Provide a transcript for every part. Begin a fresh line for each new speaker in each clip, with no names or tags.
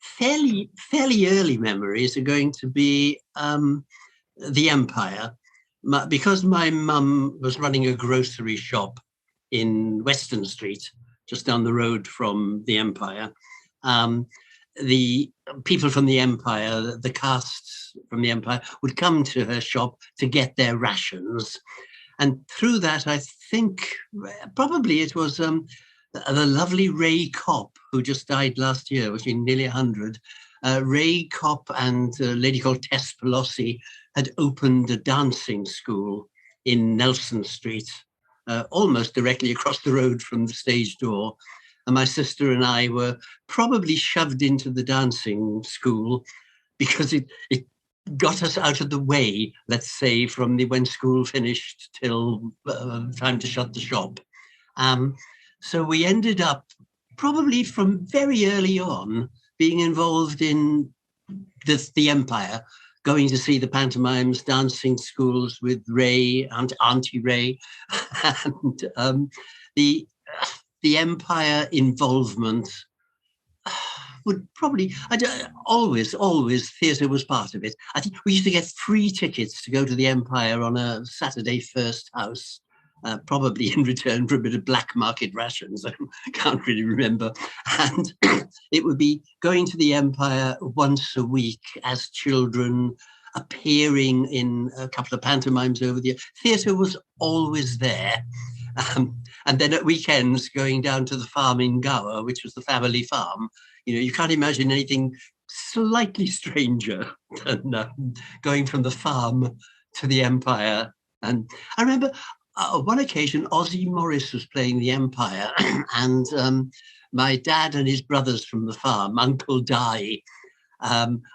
fairly early memories are going to be the Empire. Because my mum was running a grocery shop in Weston Street, just down the road from the Empire. The people from the Empire, the casts from the Empire, would come to her shop to get their rations. And through that, I think probably it was the lovely Ray Kopp, who just died last year, was nearly 100. Ray Kopp and a lady called Tess Pelosi had opened a dancing school in Nelson Street, almost directly across the road from the stage door. And my sister and I were probably shoved into the dancing school because it got us out of the way, let's say, from when school finished till time to shut the shop. So we ended up probably from very early on being involved in the Empire, going to see the pantomimes, dancing schools with Ray and Auntie Ray, and the Empire involvement would probably, always theatre was part of it. I think we used to get free tickets to go to the Empire on a Saturday first house, probably in return for a bit of black market rations. I can't really remember. And it would be going to the Empire once a week as children, appearing in a couple of pantomimes over the year. Theatre was always there. And then at weekends, going down to the farm in Gower, which was the family farm. You can't imagine anything slightly stranger than going from the farm to the Empire. And I remember on one occasion, Ozzie Morris was playing the Empire, and my dad and his brothers from the farm, Uncle Di,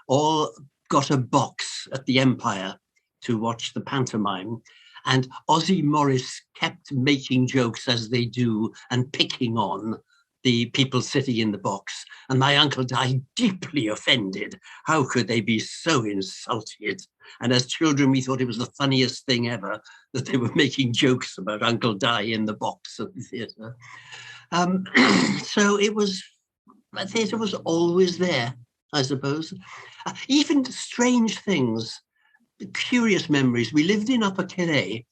all got a box at the Empire to watch the pantomime. And Ozzie Morris kept making jokes, as they do, and picking on the people sitting in the box. And my uncle died deeply offended. How could they be so insulted? And as children, we thought it was the funniest thing ever that they were making jokes about Uncle Di in the box at the theatre. So theatre was always there, I suppose. Even strange things, curious memories. We lived in Upper Calais,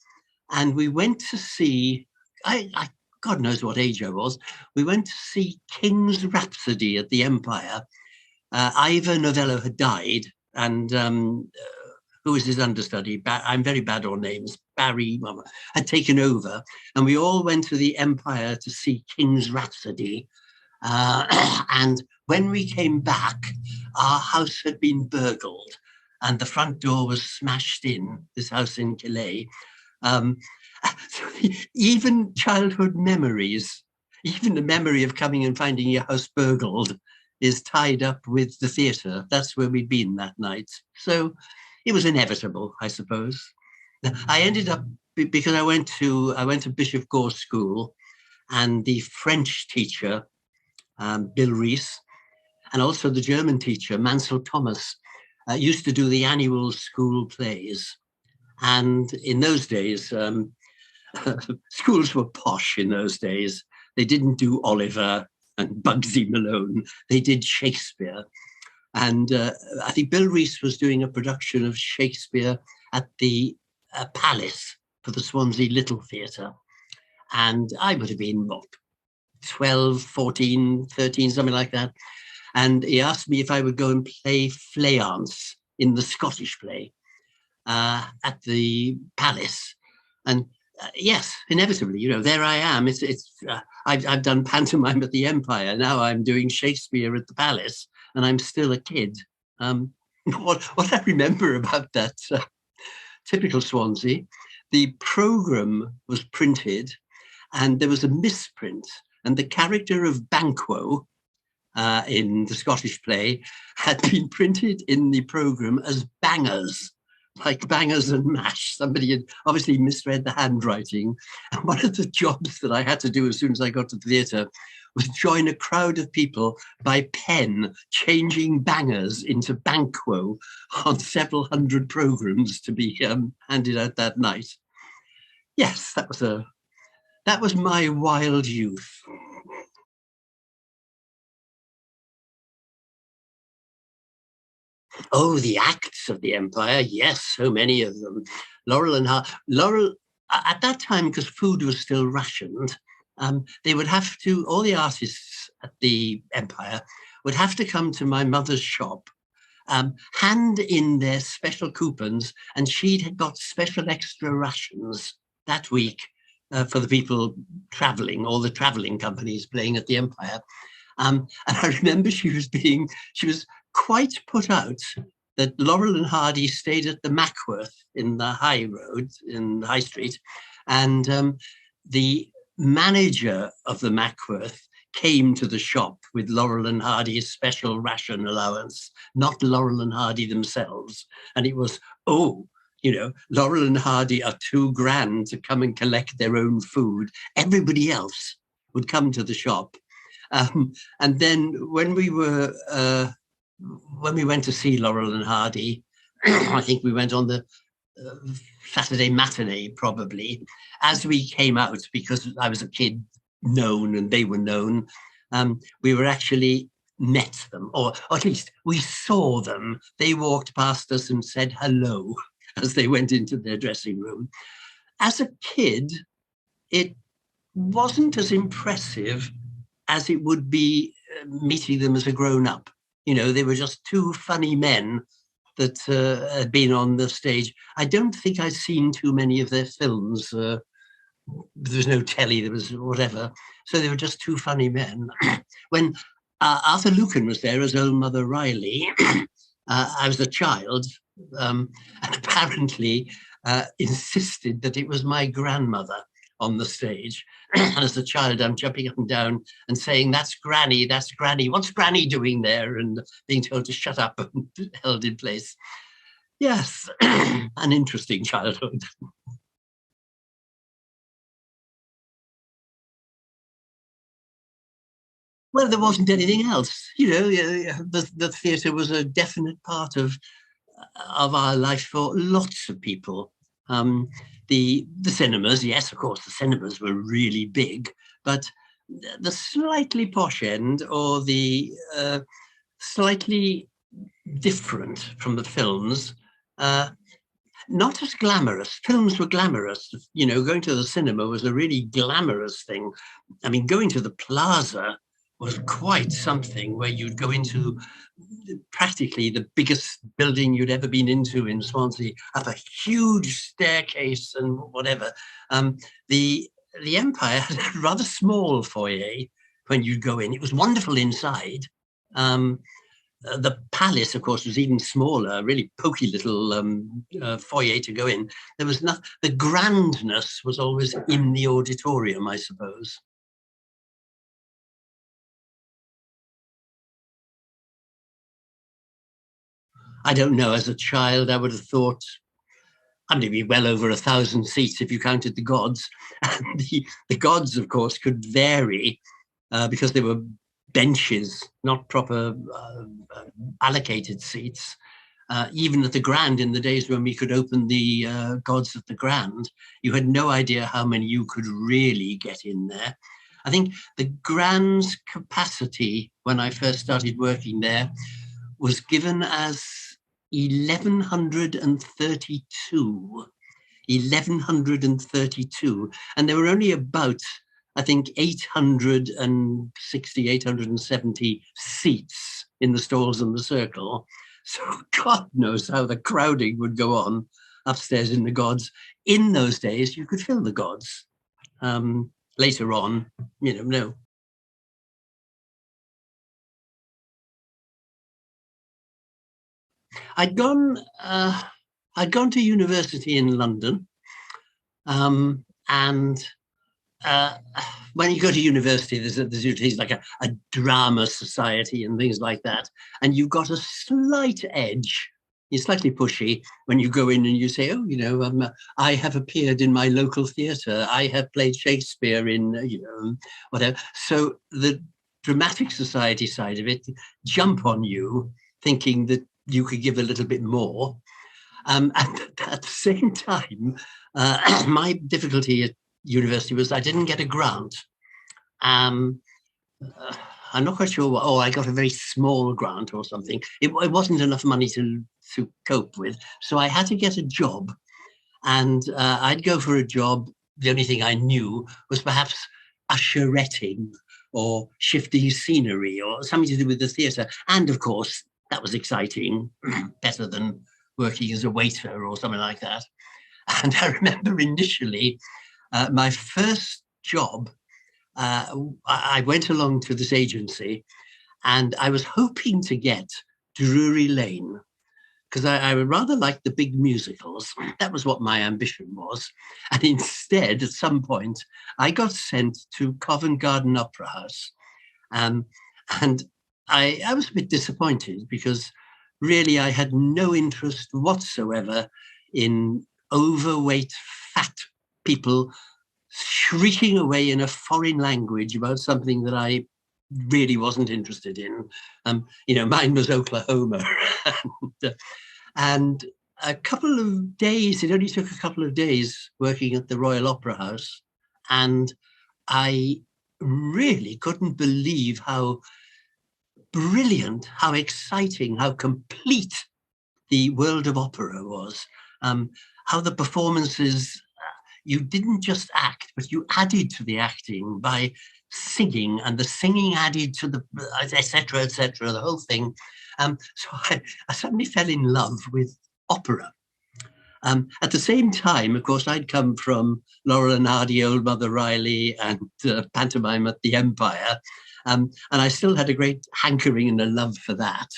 and we went to see, God knows what age I was, we went to see King's Rhapsody at the Empire. Ivor Novello had died, and who was his understudy? I'm very bad on names. Barry had taken over, and we all went to the Empire to see King's Rhapsody. And when we came back, our house had been burgled, and the front door was smashed in, this house in Calais. So even childhood memories, even the memory of coming and finding your house burgled, is tied up with the theatre. That's where we'd been that night. So it was inevitable, I suppose. I ended up, because I went to Bishop Gore School, and the French teacher, Bill Rees, and also the German teacher, Mansell Thomas, used to do the annual school plays. And in those days, schools were posh in those days. They didn't do Oliver and Bugsy Malone. They did Shakespeare. And I think Bill Rees was doing a production of Shakespeare at the Palace for the Swansea Little Theatre. And I would have been, 12, 14, 13, something like that. And he asked me if I would go and play Fleance in the Scottish play at the Palace. And yes, inevitably, there I am. I've done pantomime at the Empire. Now I'm doing Shakespeare at the Palace, and I'm still a kid. What I remember about that typical Swansea, the programme was printed, and there was a misprint, and the character of Banquo in the Scottish play had been printed in the programme as Bangers, like Bangers and Mash. Somebody had obviously misread the handwriting. And one of the jobs that I had to do as soon as I got to the theatre was join a crowd of people by pen, changing Bangers into Banquo on several hundred programmes to be handed out that night. Yes, that was my wild youth. Oh, the acts of the Empire. Yes, so many of them. Laurel and Laurel, at that time, because food was still rationed, they would have to, all the artists at the Empire would have to come to my mother's shop, hand in their special coupons, and she'd got special extra rations that week for the people traveling, all the traveling companies playing at the Empire. And I remember she was quite put out that Laurel and Hardy stayed at the Mackworth in the High Road, in High Street. And the manager of the Mackworth came to the shop with Laurel and Hardy's special ration allowance, not Laurel and Hardy themselves. And it was, oh, you know, Laurel and Hardy are too grand to come and collect their own food. Everybody else would come to the shop. And then when we went to see Laurel and Hardy, I think we went on the Saturday matinee, probably, as we came out, because I was a kid known and they were known, we were actually met them, or at least we saw them. They walked past us and said hello as they went into their dressing room. As a kid, it wasn't as impressive as it would be meeting them as a grown-up. You know, they were just two funny men that had been on the stage. I don't think I'd seen too many of their films. There was no telly, there was whatever. So they were just two funny men. When Arthur Lucan was there as Old Mother Riley, I was a child, and apparently insisted that it was my grandmother on the stage. And as a child, I'm jumping up and down and saying, that's Granny, what's Granny doing there? And being told to shut up and held in place. Yes, an interesting childhood. Well, there wasn't anything else. You know, the theatre was a definite part of our life for lots of people. The cinemas, yes, of course, the cinemas were really big, but the slightly posh end, or the slightly different from the films, not as glamorous. Films were glamorous. You know, going to the cinema was a really glamorous thing. I mean, going to the Plaza was quite something, where you'd go into practically the biggest building you'd ever been into in Swansea, up a huge staircase and whatever. The Empire had a rather small foyer when you'd go in. It was wonderful inside. The palace, of course, was even smaller, a really poky little foyer to go in. There was nothing. The grandness was always in the auditorium, I suppose. I don't know. As a child, I would have thought, I mean, it'd be well over 1,000 seats if you counted the gods. And the gods, of course, could vary because they were benches, not proper allocated seats. Even at the Grand, in the days when we could open the gods at the Grand, you had no idea how many you could really get in there. I think the Grand's capacity, when I first started working there, was given as 1132. 1132. And there were only about, I think, 860, 870 seats in the stalls in the circle. So God knows how the crowding would go on upstairs in the gods. In those days, you could fill the gods. Later on, you know, no. I'd gone, I'd gone to university in London, and when you go to university, there's usually like a drama society and things like that, and you've got a slight edge. You're slightly pushy when you go in and you say, "Oh, you know, I have appeared in my local theatre. I have played Shakespeare in, you know, whatever." So the dramatic society side of it jump on you, thinking that you could give a little bit more. And at the same time, my difficulty at university was I didn't get a grant. Um, I'm not quite sure what, oh, I got a very small grant or something. It wasn't enough money to cope with. So I had to get a job, and I'd go for a job. The only thing I knew was perhaps usheretting or shifting scenery or something to do with the theatre. And of course, that was exciting, better than working as a waiter or something like that. And I remember initially, my first job, I went along to this agency and I was hoping to get Drury Lane because I rather liked the big musicals. That was what my ambition was. And instead, at some point, I got sent to Covent Garden Opera House. And I was a bit disappointed because really I had no interest whatsoever in overweight, fat people shrieking away in a foreign language about something that I really wasn't interested in. Mine was Oklahoma. and a couple of days, it only took a couple of days working at the Royal Opera House. And I really couldn't believe how brilliant, how exciting, how complete the world of opera was. How the performances, you didn't just act, but you added to the acting by singing, and the singing added to the etc., the whole thing. So I suddenly fell in love with opera. At the same time, of course, I'd come from Laurel and Hardy, Old Mother Riley, and pantomime at the Empire, and I still had a great hankering and a love for that.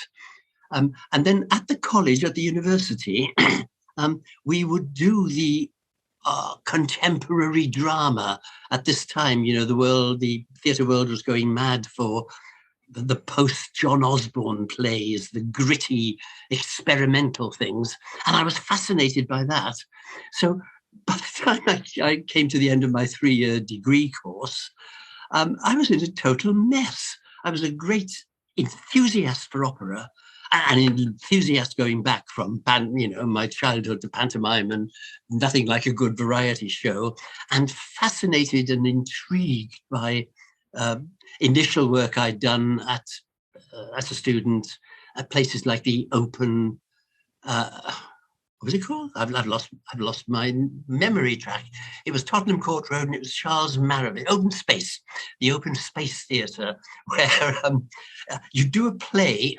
And then at the college, at the university, we would do the contemporary drama. At this time, the theatre world was going mad for the post-John Osborne plays, the gritty, experimental things. And I was fascinated by that. So by the time I came to the end of my 3-year degree course, I was in a total mess. I was a great enthusiast for opera, and an enthusiast going back from my childhood to pantomime and nothing like a good variety show, and fascinated and intrigued by initial work I'd done as a student at places like the Open. What was it called? I've lost my memory track. It was Tottenham Court Road, and it was Charles Marabou. Open Space, the Open Space Theatre, where you do a play,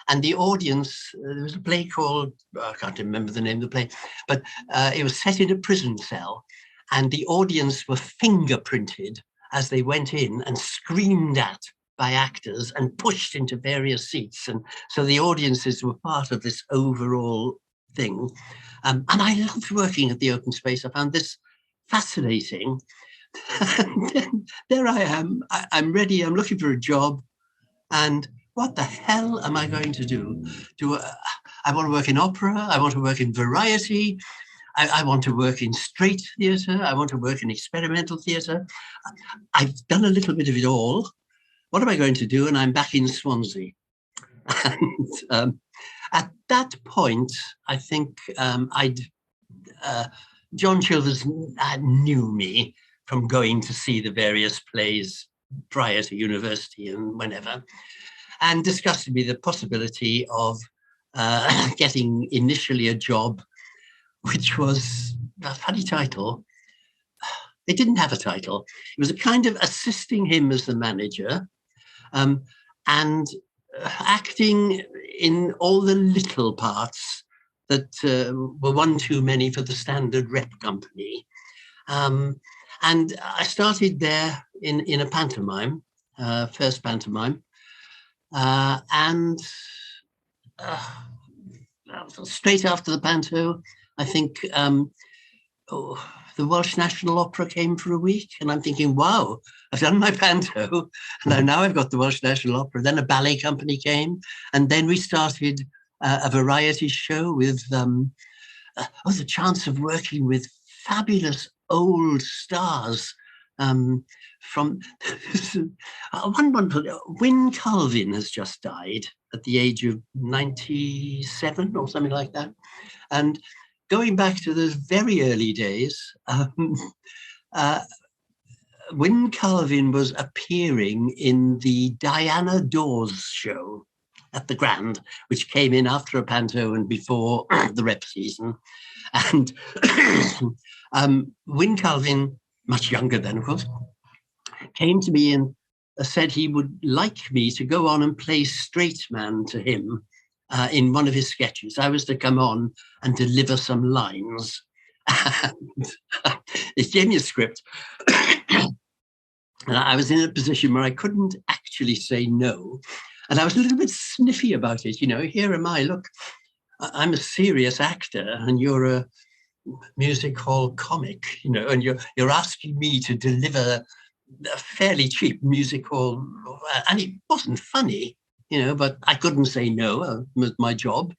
and the audience. There was a play called, I can't remember the name of the play, but it was set in a prison cell, and the audience were fingerprinted as they went in and screamed at by actors and pushed into various seats, and so the audiences were part of this overall thing. And I loved working at the Open Space. I found this fascinating. And then there I am. I'm ready. I'm looking for a job. And what the hell am I going to do? I want to work in opera. I want to work in variety. I want to work in straight theatre. I want to work in experimental theatre. I've done a little bit of it all. What am I going to do? And I'm back in Swansea. And at that point, I think John Chilvers knew me from going to see the various plays prior to university and whenever, and discussed with me the possibility of getting initially a job, which was a funny title. It didn't have a title. It was a kind of assisting him as the manager, and acting in all the little parts that were one too many for the standard rep company. And I started there in a pantomime, first pantomime. And straight after the panto, I think the Welsh National Opera came for a week, and I'm thinking, wow, I've done my panto, and now I've got the Welsh National Opera. Then a ballet company came, and then we started a variety show with the chance of working with fabulous old stars. From one, Wyn Calvin has just died at the age of 97 or something like that, and going back to those very early days, Wyn Calvin was appearing in the Diana Dawes show at the Grand, which came in after a panto and before the Rep season. And Wyn Calvin, much younger then, of course, came to me and said he would like me to go on and play straight man to him in one of his sketches. I was to come on and deliver some lines. And he gave me a script. And I was in a position where I couldn't actually say no. And I was a little bit sniffy about it. You know, here am I, look, I'm a serious actor and you're a music hall comic, you know, and you're asking me to deliver a fairly cheap music hall. And it wasn't funny, you know, but I couldn't say no. It was my job.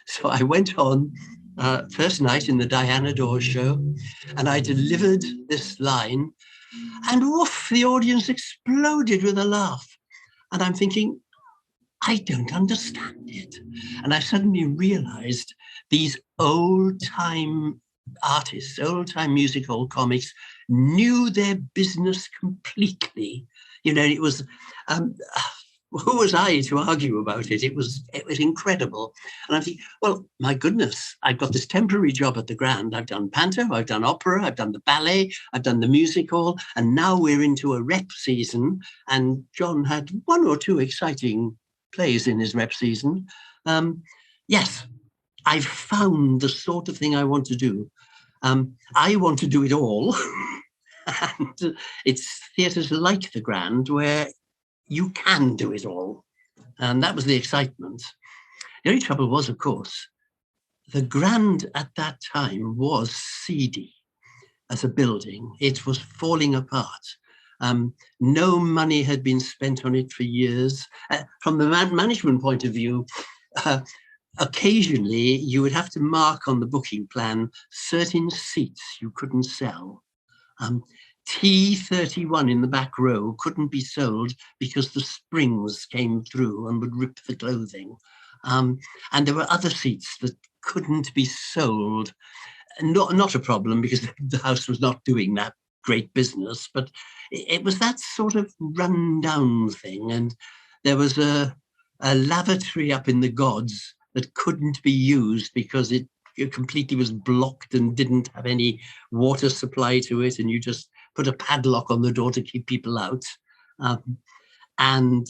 So I went on first night in the Diana Dawes show and I delivered this line. And woof, the audience exploded with a laugh. And I'm thinking, I don't understand it. And I suddenly realized these old-time artists, old-time music hall comics knew their business completely. You know, it was, who was I to argue about it? It was incredible. And I think, well, my goodness, I've got this temporary job at the Grand. I've done panto, I've done opera, I've done the ballet, I've done the music hall, and now we're into a Rep season. And John had one or two exciting plays in his Rep season. Yes, I've found the sort of thing I want to do. I want to do it all. And it's theatres like the Grand where you can do it all. And that was the excitement. The only trouble was, of course, the Grand at that time was seedy as a building. It was falling apart. No money had been spent on it for years. From the management point of view, occasionally you would have to mark on the booking plan certain seats you couldn't sell. T31 in the back row couldn't be sold because the springs came through and would rip the clothing. And there were other seats that couldn't be sold. Not a problem because the house was not doing that great business, but it was that sort of run-down thing. And there was a lavatory up in the gods that couldn't be used because it completely was blocked and didn't have any water supply to it, and you just put a padlock on the door to keep people out. And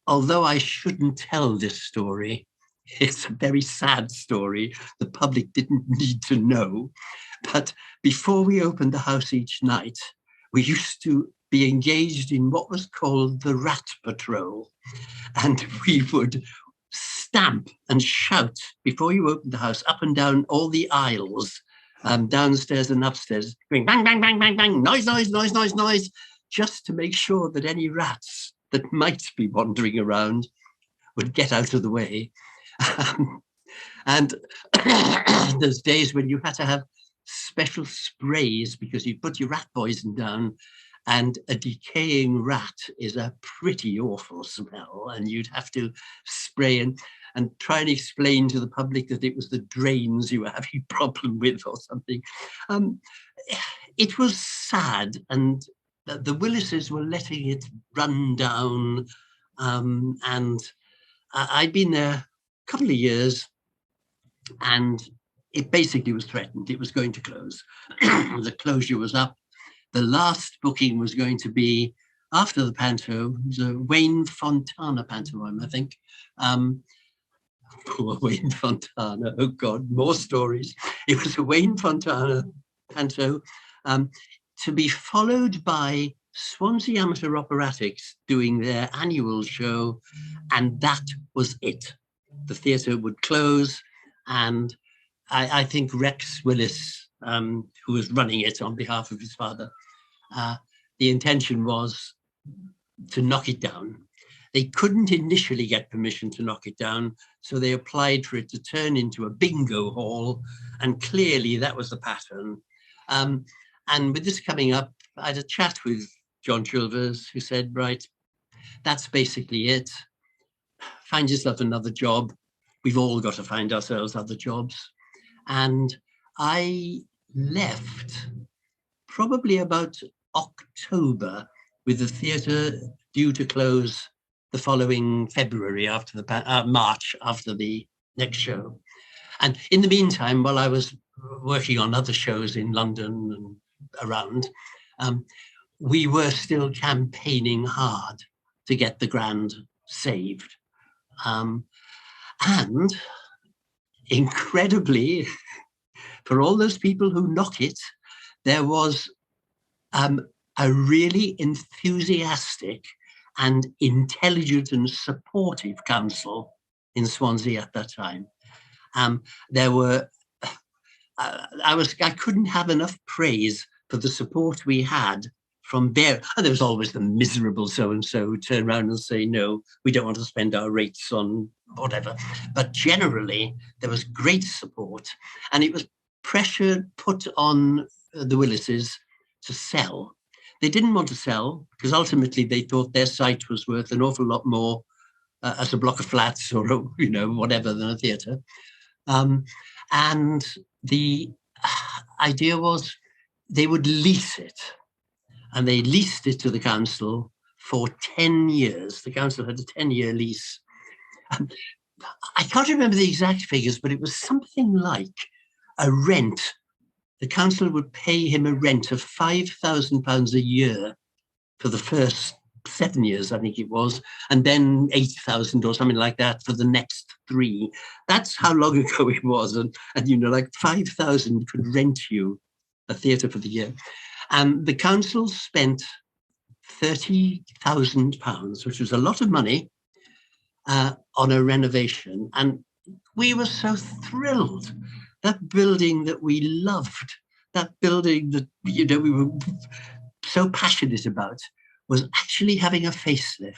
although I shouldn't tell this story, it's a very sad story. The public didn't need to know. But before we opened the house each night, we used to be engaged in what was called the rat patrol. And we would stamp and shout before you opened the house up and down all the aisles, downstairs and upstairs, going bang, bang, bang, bang, bang, noise, noise, noise, noise, noise, just to make sure that any rats that might be wandering around would get out of the way. And there's days when you had to have special sprays because you put your rat poison down, and a decaying rat is a pretty awful smell, and you'd have to spray and try and explain to the public that it was the drains you were having a problem with or something. It was sad, and the Willises were letting it run down, and I'd been there a couple of years, and it basically was threatened. It was going to close. The closure was up. The last booking was going to be after the panto. It was a Wayne Fontana pantomime, I think. Poor Wayne Fontana. Oh God, more stories. It was a Wayne Fontana panto to be followed by Swansea Amateur Operatics doing their annual show, and that was it. The theatre would close, and I think Rex Willis, who was running it on behalf of his father, the intention was to knock it down. They couldn't initially get permission to knock it down, so they applied for it to turn into a bingo hall, and clearly that was the pattern. And with this coming up, I had a chat with John Chilvers, who said, right, that's basically it. Find yourself another job. We've all got to find ourselves other jobs. And I left probably about October, with the theatre due to close the following February after the March after the next show. And in the meantime, while I was working on other shows in London and around, we were still campaigning hard to get the Grand saved. And incredibly, for all those people who knock it, there was a really enthusiastic and intelligent and supportive council in Swansea at that time. There were, I couldn't have enough praise for the support we had from there. And there was always the miserable so-and-so who turn around and say, no, we don't want to spend our rates on whatever. But generally, there was great support. And it was pressure put on the Willises to sell. They didn't want to sell because ultimately they thought their site was worth an awful lot more as a block of flats or, you know, whatever than a theatre. And the idea was they would lease it. And they leased it to the council for 10 years. The council had a 10-year lease. I can't remember the exact figures, but it was something like a rent. The council would pay him a rent of £5,000 a year for the first 7 years, I think it was, and then 8,000 or something like that for the next 3. That's how long ago it was. And you know, like 5,000 could rent you a theatre for the year. And the council spent £30,000, which was a lot of money, on a renovation. And we were so thrilled. That building that we loved, that building that, you know, we were so passionate about, was actually having a facelift.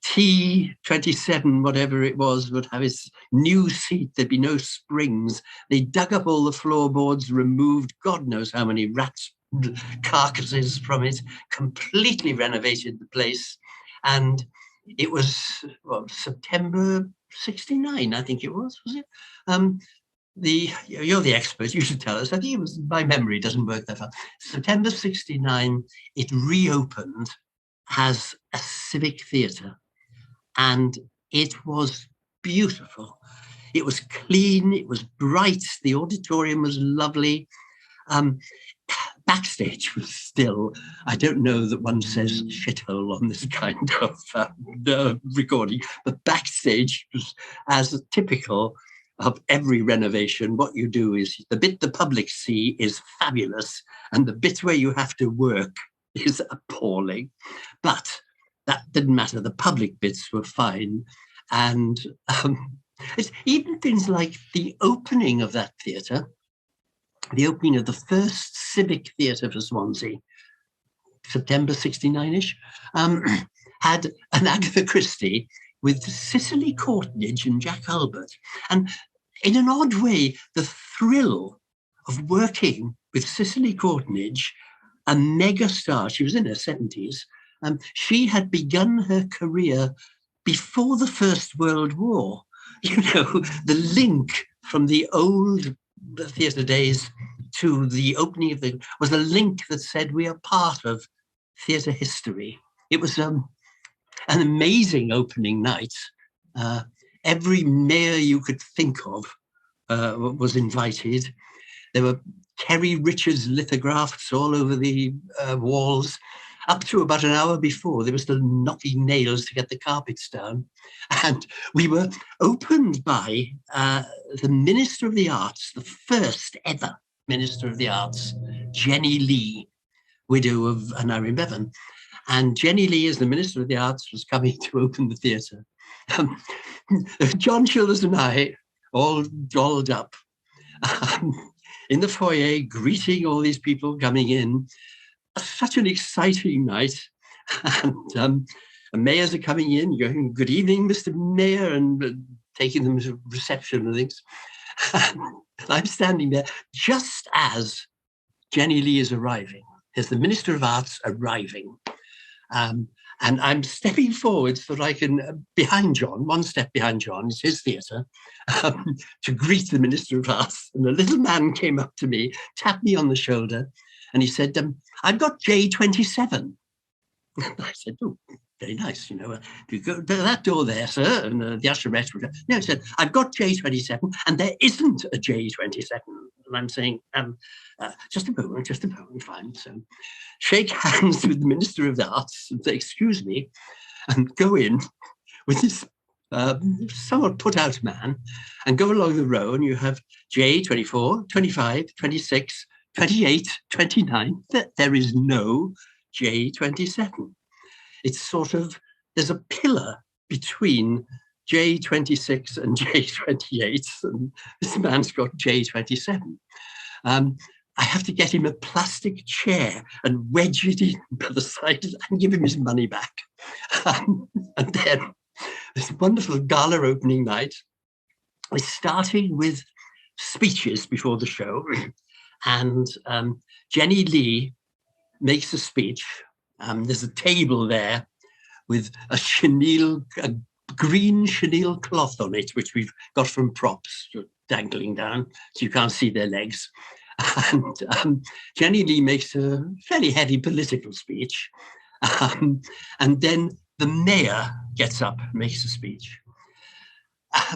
T27, whatever it was, would have its new seat. There'd be no springs. They dug up all the floorboards, removed God knows how many rats' carcasses from it, completely renovated the place. And it was, well, September 69, I think it was it? You're the expert, you should tell us. I think it was, my memory doesn't work that far. September 69, it reopened as a civic theatre. And it was beautiful. It was clean, it was bright, the auditorium was lovely. Backstage was still, I don't know that one says shithole on this kind of recording, but backstage was as typical of every renovation. What you do is the bit the public see is fabulous, and the bit where you have to work is appalling. But that didn't matter. The public bits were fine. And it's even things like the opening of that theatre, the opening of the first civic theatre for Swansea, September 69-ish, had an Agatha Christie with Cicely Courtnidge and Jack Albert. And in an odd way, the thrill of working with Cicely Courtnidge, a mega star, she was in her 70s, she had begun her career before the First World War. You know, the link from the old theatre days to the opening of the was a link that said we are part of theatre history. It was an amazing opening night. Every mayor you could think of was invited. There were Kerry Richards lithographs all over the walls. Up to about an hour before, they were still knocking nails to get the carpets down. And we were opened by the Minister of the Arts, the first ever Minister of the Arts, Jenny Lee, widow of Anari Bevan. And Jenny Lee, as the Minister of the Arts, was coming to open the theatre. John Childers and I, all dolled up in the foyer, greeting all these people coming in. Such an exciting night. And mayors are coming in, going, "Good evening, Mr. Mayor," and taking them to reception and things. And I'm standing there just as Jenny Lee is arriving. There's the Minister of Arts arriving. And I'm stepping forward so that I can, behind John, one step behind John, it's his theatre, to greet the Minister of Arts. And a little man came up to me, tapped me on the shoulder, And he said, I've got J27. I said, oh, very nice, you know. Do you go to that door there, sir? And the usherette would go, no, he said, I've got J27, and there isn't a J27. And I'm saying, just a moment, fine. So shake hands with the Minister of the Arts and say, excuse me, and go in with this somewhat put out man and go along the row, and you have J24, 25, 26, 28, 29. There is no J27. It's sort of, there's a pillar between J26 and J28, and this man's got J27. I have to get him a plastic chair and wedge it in by the side and give him his money back. And then this wonderful gala opening night is starting with speeches before the show. And Jenny Lee makes a speech. There's a table there with a green chenille cloth on it, which we've got from props dangling down, so you can't see their legs. And Jenny Lee makes a fairly heavy political speech. And then the mayor gets up and makes a speech.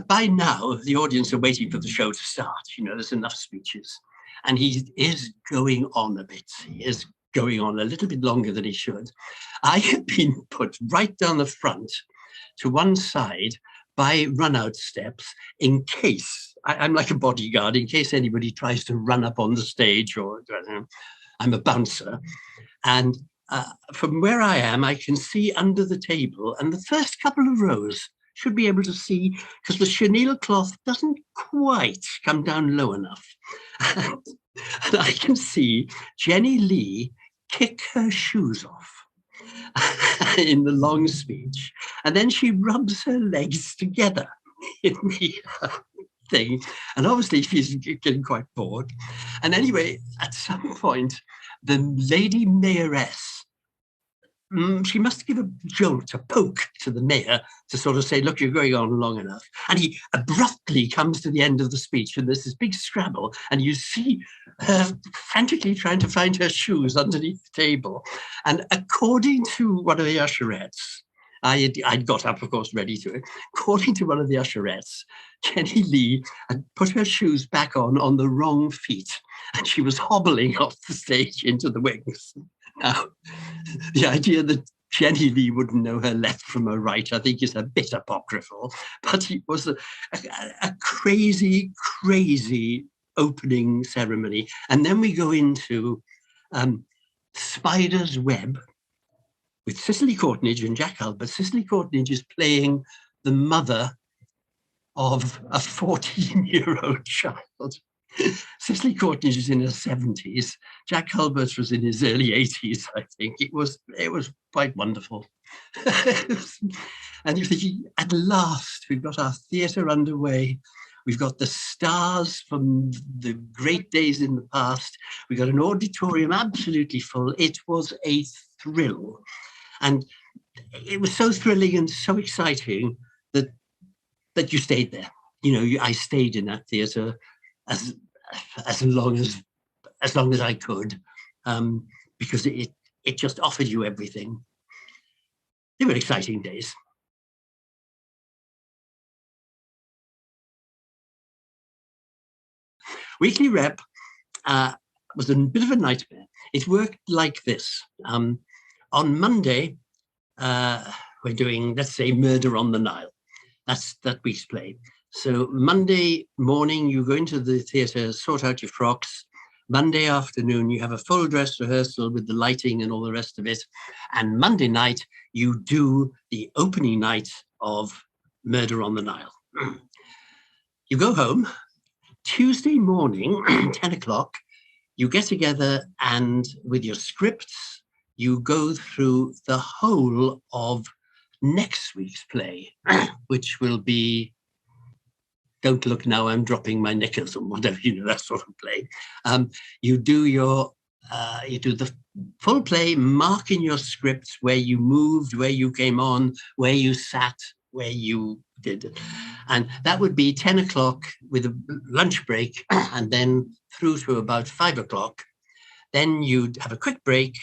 By now, the audience are waiting for the show to start. You know, there's enough speeches. And he is going on a bit. He is going on a little bit longer than he should. I have been put right down the front to one side by run-out steps in case, I'm like a bodyguard, in case anybody tries to run up on the stage, or I'm a bouncer. And from where I am, I can see under the table, and the first couple of rows should be able to see, because the chenille cloth doesn't quite come down low enough. And I can see Jenny Lee kick her shoes off in the long speech, and then she rubs her legs together in the thing, and obviously she's getting quite bored. And anyway, at some point, the lady mayoress, she must give a jolt, a poke to the mayor to sort of say, look, you're going on long enough. And he abruptly comes to the end of the speech, and there's this big scrabble, and you see her frantically trying to find her shoes underneath the table. And according to one of the usherettes, I'd got up, of course, ready to it. According to one of the usherettes, Jenny Lee had put her shoes back on the wrong feet, and she was hobbling off the stage into the wings. Now, the idea that Jenny Lee wouldn't know her left from her right, I think, is a bit apocryphal, but it was a crazy, crazy opening ceremony. And then we go into Spider's Web with Cicely Courtnidge and Jack Albert. Cicely Courtnidge is playing the mother of a 14-year-old child. Cicely Courtnidge is in her 70s. Jack Albert was in his early 80s, I think. It was quite wonderful. And you think, at last, we've got our theatre underway. We've got the stars from the great days in the past. We got an auditorium absolutely full. It was a thrill. And it was so thrilling and so exciting that you stayed there. You know, I stayed in that theatre as long as I could, because it just offered you everything. They were exciting days. Weekly Rep was a bit of a nightmare. It worked like this. On Monday, we're doing, let's say, Murder on the Nile. That's that week's play. So Monday morning, you go into the theatre, sort out your frocks. Monday afternoon, you have a full dress rehearsal with the lighting and all the rest of it. And Monday night, you do the opening night of Murder on the Nile. You go home. Tuesday morning, 10 o'clock, you get together, and with your scripts, you go through the whole of next week's play, which will be Don't Look Now, I'm Dropping My Knickers, or whatever, you know, that sort of play. You do the full play, mark in your scripts where you moved, where you came on, where you sat, where you did it. And that would be 10 o'clock with a lunch break, and then through to about 5 o'clock. Then you'd have a quick break,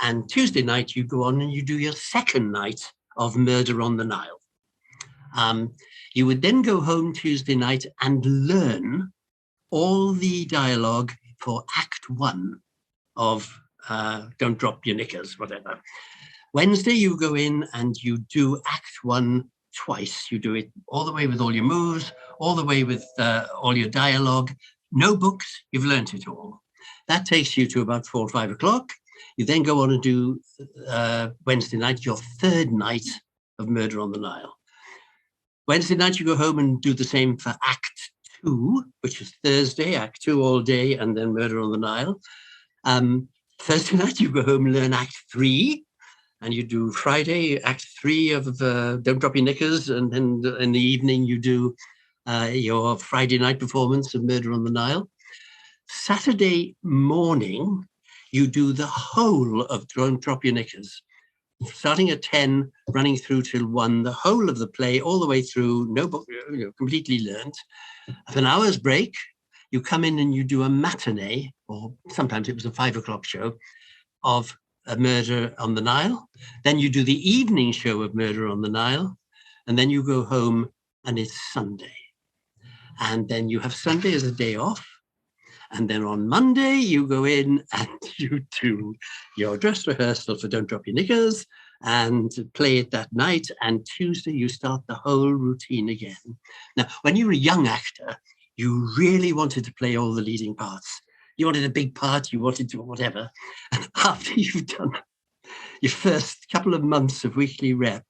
and Tuesday night you go on and you do your second night of Murder on the Nile. You would then go home Tuesday night and learn all the dialogue for Act 1 of Don't Drop Your Knickers, whatever. Wednesday, you go in and you do Act 1 twice. You do it all the way with all your moves, all the way with all your dialogue. No books, you've learnt it all. That takes you to about 4 or 5 o'clock. You then go on and do Wednesday night, your third night of Murder on the Nile. Wednesday night, you go home and do the same for Act 2, which is Thursday, Act 2 all day, and then Murder on the Nile. Thursday night, you go home and learn Act 3, and you do Friday, Act 3 of Don't Drop Your Knickers, and then in the evening, you do your Friday night performance of Murder on the Nile. Saturday morning, you do the whole of Don't Drop Your Knickers, starting at 10, running through till 1, the whole of the play, all the way through, no book, completely learnt. At an hour's break, you come in and you do a matinee, or sometimes it was a 5 o'clock show, of a Murder on the Nile. Then you do the evening show of Murder on the Nile, and then you go home and it's Sunday. And then you have Sunday as a day off. And then on Monday, you go in and you do your dress rehearsal for Don't Drop Your Knickers and play it that night. And Tuesday, you start the whole routine again. Now, when you were a young actor, you really wanted to play all the leading parts. You wanted a big part, you wanted to whatever. And after you've done your first couple of months of weekly rep,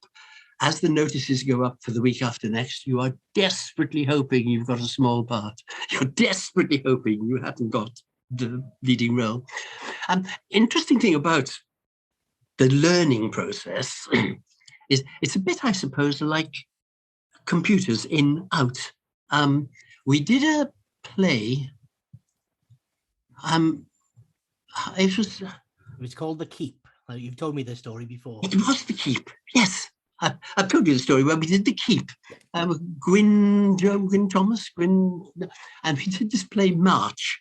as the notices go up for the week after next, you are desperately hoping you've got a small part. You're desperately hoping you haven't got the leading role. Interesting thing about the learning process is it's a bit, I suppose, like computers in, out. We did a play. It
was called The Keep. You've told me this story before.
It was The Keep, yes. I've told you the story where we did The Keep. Gwyn Thomas, and we did this play March.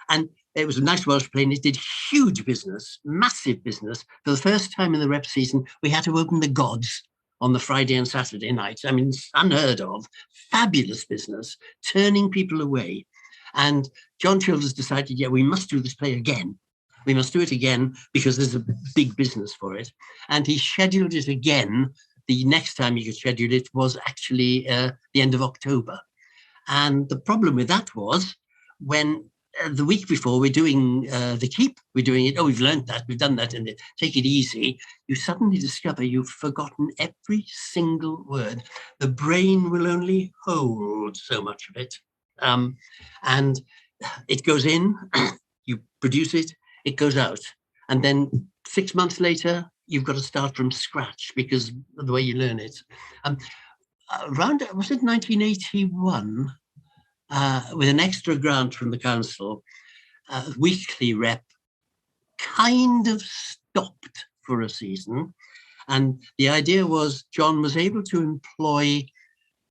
And it was a nice Welsh play, and it did huge business, massive business. For the first time in the rep season, we had to open the gods on the Friday and Saturday nights. I mean, it's unheard of, fabulous business, turning people away. And John Childers decided, yeah, we must do this play again. We must do it again because there's a big business for it. And he scheduled it again. The next time he could schedule it was actually the end of October. And the problem with that was when the week before we're doing The Keep, we're doing it, oh, we've learned that, we've done that, and take it easy. You suddenly discover you've forgotten every single word. The brain will only hold so much of it. And it goes in, you produce it, it goes out. And then 6 months later, you've got to start from scratch because of the way you learn it. Around, was it 1981, with an extra grant from the council, weekly rep kind of stopped for a season. And the idea was John was able to employ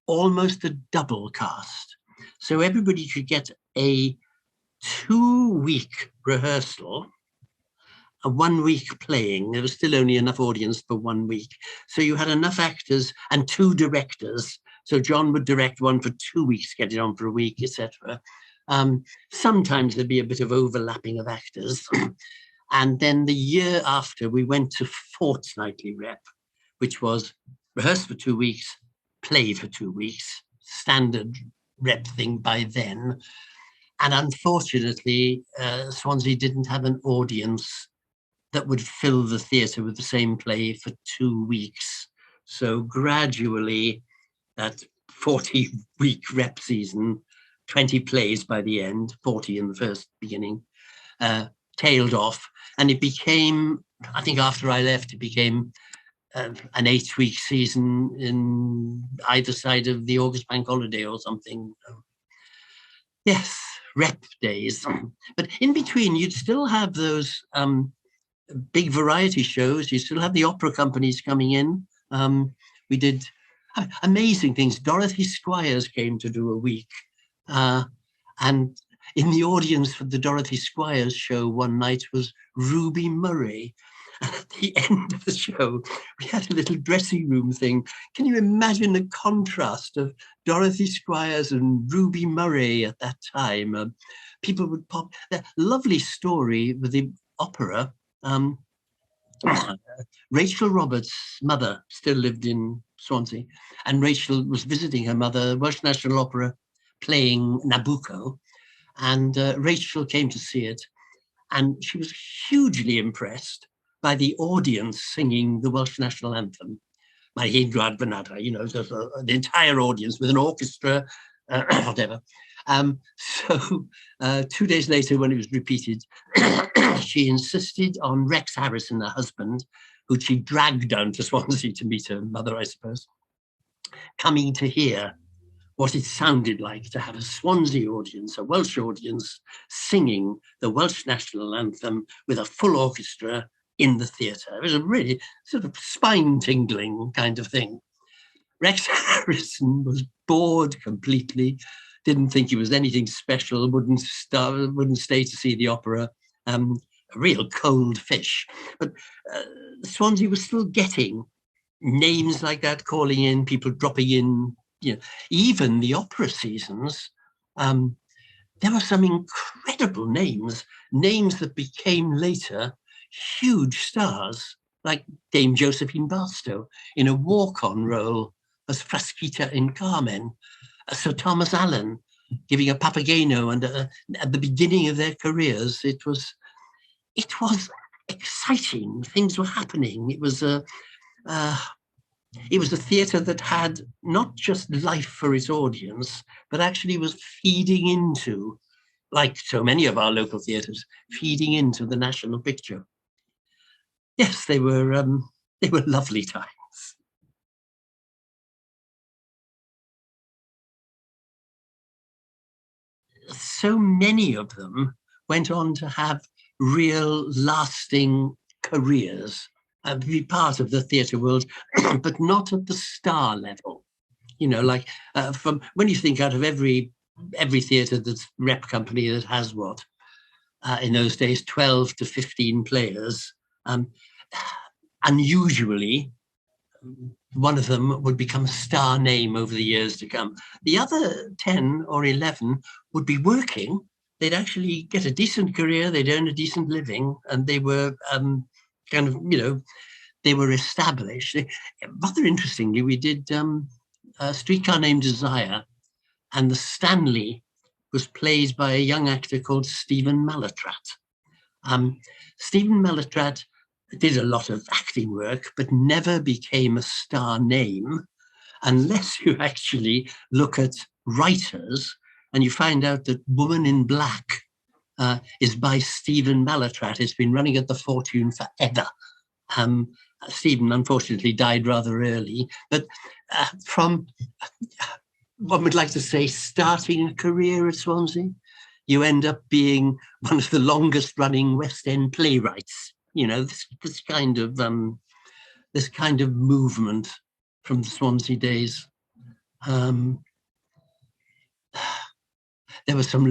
almost a double cast. So everybody could get a 2-week rehearsal, a 1 week playing. There was still only enough audience for 1 week. So you had enough actors and 2 directors. So John would direct one for 2 weeks, get it on for a week, etc. Sometimes there'd be a bit of overlapping of actors. And then the year after, we went to fortnightly rep, which was rehearse for 2 weeks, play for 2 weeks, standard rep thing by then. And unfortunately, Swansea didn't have an audience that would fill the theatre with the same play for 2 weeks. So gradually, that 40-week rep season, 20 plays by the end, 40 in the first beginning, tailed off. And it became, I think after I left, it became an 8-week season in either side of the August bank holiday or something. Yes, rep days. But in between, you'd still have those big variety shows. You still have the opera companies coming in. We did amazing things. Dorothy Squires came to do a week. And in the audience for the Dorothy Squires show one night was Ruby Murray. And at the end of the show, we had a little dressing room thing. Can you imagine the contrast of Dorothy Squires and Ruby Murray at that time? People would pop. That lovely story with the opera. Rachel Roberts' mother still lived in Swansea, and Rachel was visiting her mother, Welsh National Opera, playing Nabucco, and Rachel came to see it, and she was hugely impressed by the audience singing the Welsh National Anthem, Mae Hi'n Gwlad Fy Nadau, you know, the entire audience with an orchestra, whatever. So 2 days later, when it was repeated, she insisted on Rex Harrison, her husband, who she dragged down to Swansea to meet her mother, I suppose, coming to hear what it sounded like to have a Swansea audience, a Welsh audience, singing the Welsh National Anthem with a full orchestra in the theatre. It was a really sort of spine-tingling kind of thing. Rex Harrison was bored completely, didn't think he was anything special, wouldn't stay to see the opera. A real cold fish. But Swansea was still getting names like that, calling in, people dropping in, you know, even the opera seasons. There were some incredible names that became later huge stars, like Dame Josephine Barstow in a walk-on role as Frasquita in Carmen, Sir Thomas Allen giving a Papageno, and at the beginning of their careers, it was exciting. Things were happening. It was a theatre that had not just life for its audience, but actually was feeding into, like so many of our local theatres, feeding into the national picture. Yes, they were lovely times. So many of them went on to have real lasting careers, be part of the theatre world, but not at the star level. You know, like from when you think out of every theatre that's rep company that has what, in those days, 12 to 15 players, unusually, one of them would become a star name over the years to come. The other 10 or 11 would be working. They'd actually get a decent career, they'd earn a decent living, and they were kind of, you know, they were established. Rather interestingly, we did a Streetcar Named Desire, and the Stanley was played by a young actor called Stephen Mallatrat. Stephen Mallatrat did a lot of acting work, but never became a star name unless you actually look at writers and you find out that Woman in Black is by Stephen Mallatrat. It's been running at the Fortune forever. Stephen, unfortunately, died rather early, but from, one would like to say, starting a career at Swansea, you end up being one of the longest running West End playwrights. You know, this kind of movement from the Swansea days. There were some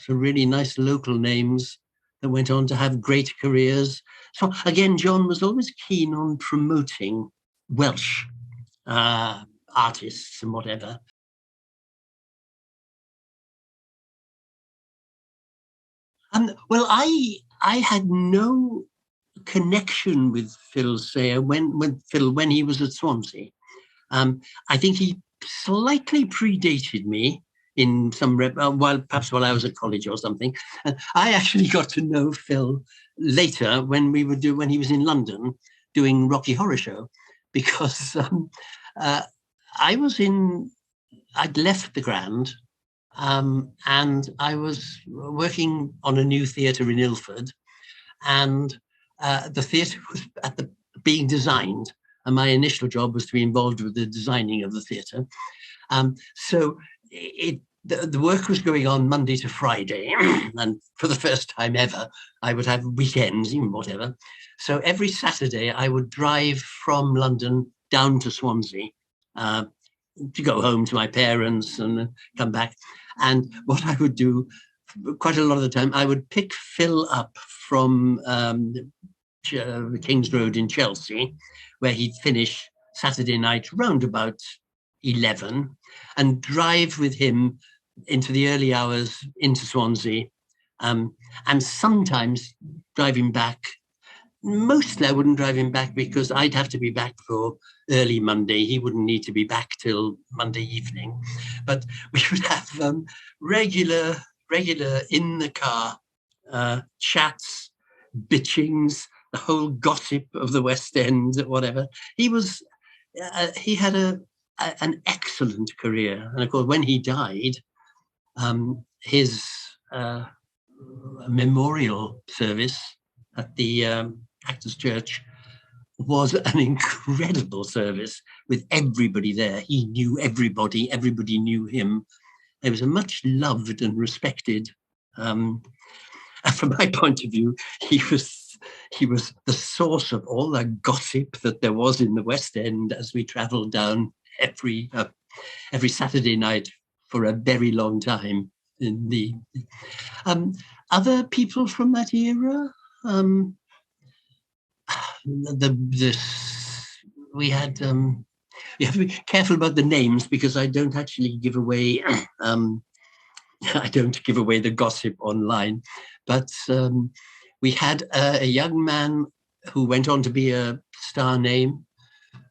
really nice local names that went on to have great careers. So again, John was always keen on promoting Welsh artists and whatever. Well, I had no connection with Phil Sayer when he was at Swansea. I think he slightly predated me in some perhaps while I was at college or something. And I actually got to know Phil later when he was in London doing Rocky Horror Show, because I'd left the Grand, and I was working on a new theatre in Ilford, and the theatre was being designed, and my initial job was to be involved with the designing of the theatre. So the work was going on Monday to Friday, and for the first time ever, I would have weekends, even whatever. So every Saturday, I would drive from London down to Swansea to go home to my parents and come back. And what I would do quite a lot of the time, I would pick Phil up from King's Road in Chelsea, where he'd finish Saturday night round about 11, and drive with him into the early hours into Swansea, and sometimes driving back. Mostly I wouldn't drive him back because I'd have to be back for early Monday. He wouldn't need to be back till Monday evening. But we would have regular in the car chats, bitchings, the whole gossip of the West End, whatever. He had an excellent career. And of course, when he died, his memorial service at the Actors Church was an incredible service with everybody there. He knew everybody, everybody knew him. He was a much loved and respected. And from my point of view, he was the source of all the gossip that there was in the West End as we travelled down every Saturday night for a very long time. In the other people from that era, we have to be careful about the names because I don't actually give away I don't give away the gossip online, but we had a young man who went on to be a star name,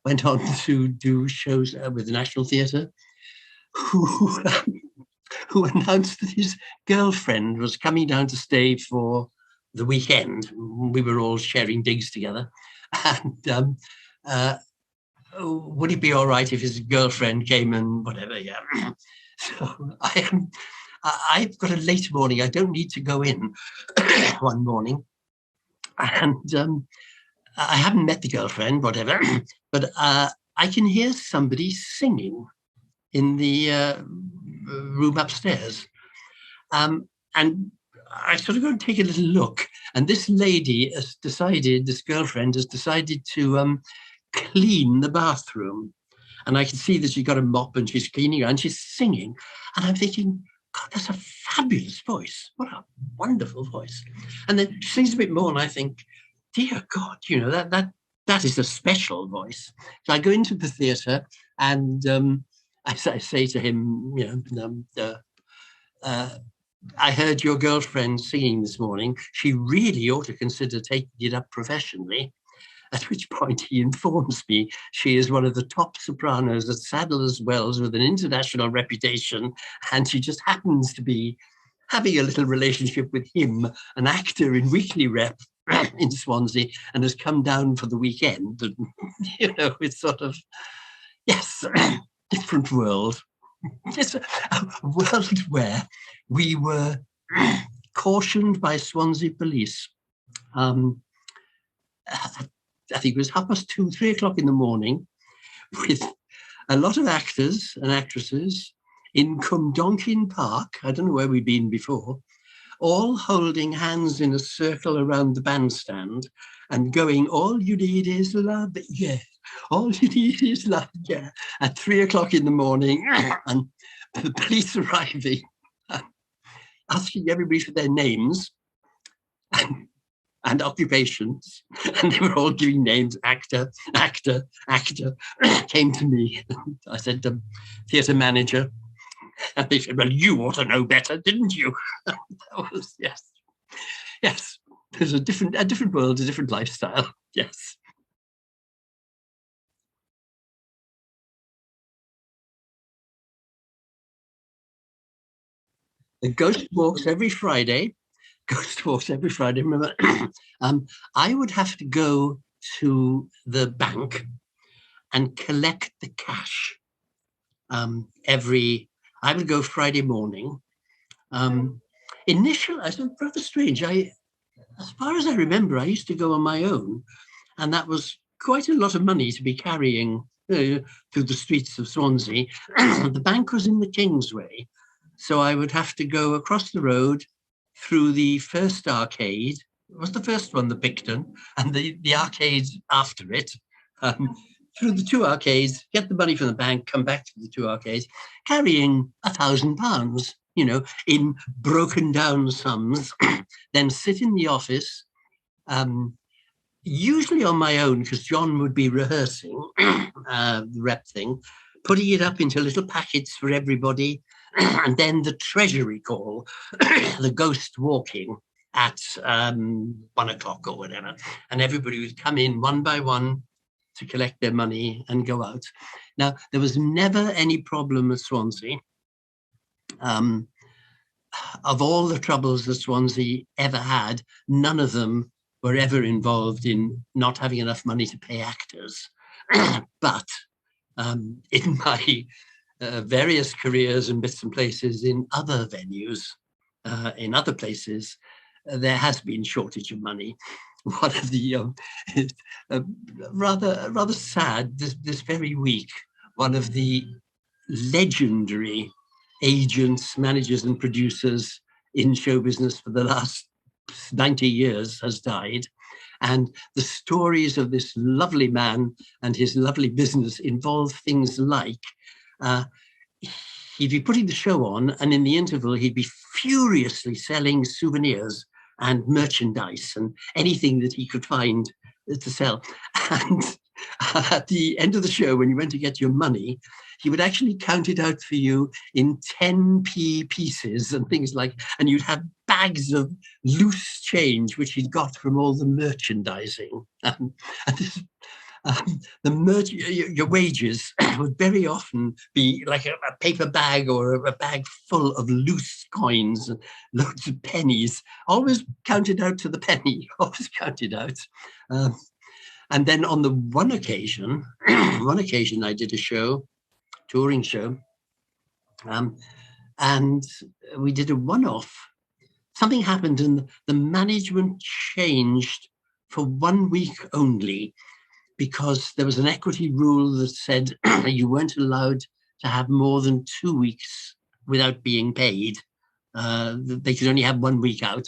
went on to do shows with the National Theatre, who announced that his girlfriend was coming down to stay for the weekend. We were all sharing digs together. And would it be all right if his girlfriend came and whatever? Yeah. So I've got a late morning. I don't need to go in one morning. And I haven't met the girlfriend, whatever, but I can hear somebody singing in the room upstairs. And I sort of go and take a little look. And this lady has decided, this girlfriend has decided to clean the bathroom. And I can see that she's got a mop and she's cleaning and she's singing. And I'm thinking, God, that's a fabulous voice. What a wonderful voice. And then she sings a bit more and I think, dear God, you know, that is a special voice. So I go into the theatre and I say to him, you know, I heard your girlfriend singing this morning. She really ought to consider taking it up professionally. At which point he informs me she is one of the top sopranos at Sadler's Wells with an international reputation, and she just happens to be having a little relationship with him, an actor in Weekly Rep in Swansea, and has come down for the weekend. And, you know, it's sort of, yes, different world. It's a world where we were cautioned by Swansea police. I think it was 2:30, 3 o'clock in the morning, with a lot of actors and actresses in Cumdonkin Park, I don't know where we'd been before, all holding hands in a circle around the bandstand and going, all you need is love, yeah. All you need is love, yeah. At 3 o'clock in the morning, and the police arriving, asking everybody for their names and occupations, and they were all giving names, actor, came to me. I said, theatre manager. And they said, well, you ought to know better, didn't you? That was, yes. There's a different world, a different lifestyle, yes. The Ghost walks every Friday. Remember, I would have to go to the bank and collect the cash I would go Friday morning. Initially, I thought rather strange. As far as I remember, I used to go on my own, and that was quite a lot of money to be carrying through the streets of Swansea. The bank was in the Kingsway, so I would have to go across the road through the first arcade. It was the first one, the Picton, and the arcade after it. Through the two arcades, get the money from the bank, come back to the two arcades, carrying £1,000. in broken down sums, then sit in the office, usually on my own, because John would be rehearsing the rep thing, putting it up into little packets for everybody, and then the treasury call, the ghost walking at 1 o'clock or whatever, and everybody would come in one by one to collect their money and go out. Now, there was never any problem at Swansea. Of all the troubles that Swansea ever had, none of them were ever involved in not having enough money to pay actors. But in my various careers and bits and places in other venues, in other places, there has been shortage of money. One of the rather sad this very week, one of the legendary agents, managers, and producers in show business for the last 90 years has died. And the stories of this lovely man and his lovely business involve things like he'd be putting the show on, and in the interval, he'd be furiously selling souvenirs and merchandise and anything that he could find to sell. And at the end of the show, when you went to get your money, he would actually count it out for you in 10p pieces and things like, and you'd have bags of loose change, which he'd got from all the merchandising. And this, your wages would very often be like a paper bag or a bag full of loose coins and loads of pennies, always counted out to the penny, always counted out. And then on the one occasion I did a show, touring show, and we did a one-off. Something happened and the management changed for 1 week only, because there was an equity rule that said you weren't allowed to have more than 2 weeks without being paid. They could only have 1 week out.